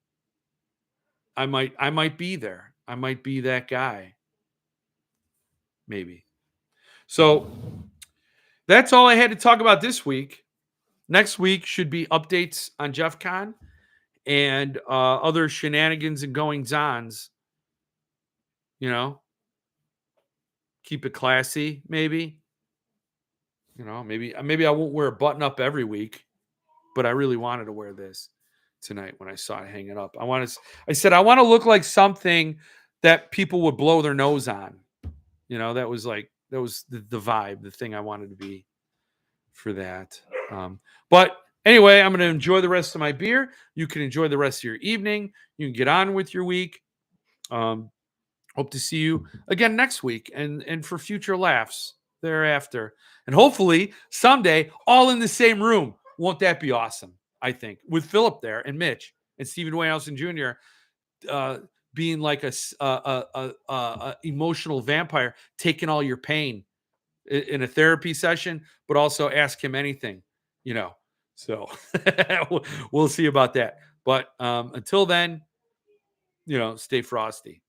Speaker 1: I might be there. I might be that guy. Maybe. So that's all I had to talk about this week. Next week should be updates on Jeff Con and other shenanigans and goings-ons. You know, keep it classy, maybe. You know, maybe I won't wear a button up every week, but I really wanted to wear this tonight when I saw it hanging up. I said I want to look like something that people would blow their nose on. You know, that was the vibe, the thing I wanted to be for that. But anyway, I'm going to enjoy the rest of my beer. You can enjoy the rest of your evening. You can get on with your week. Hope to see you again next week and for future laughs thereafter. And hopefully someday all in the same room. Won't that be awesome? I think with Philip there and Mitch and Stephen Wayne Nelson Jr. Being like a emotional vampire, taking all your pain in a therapy session, but also ask him anything, you know. So we'll see about that. But until then, you know, stay frosty.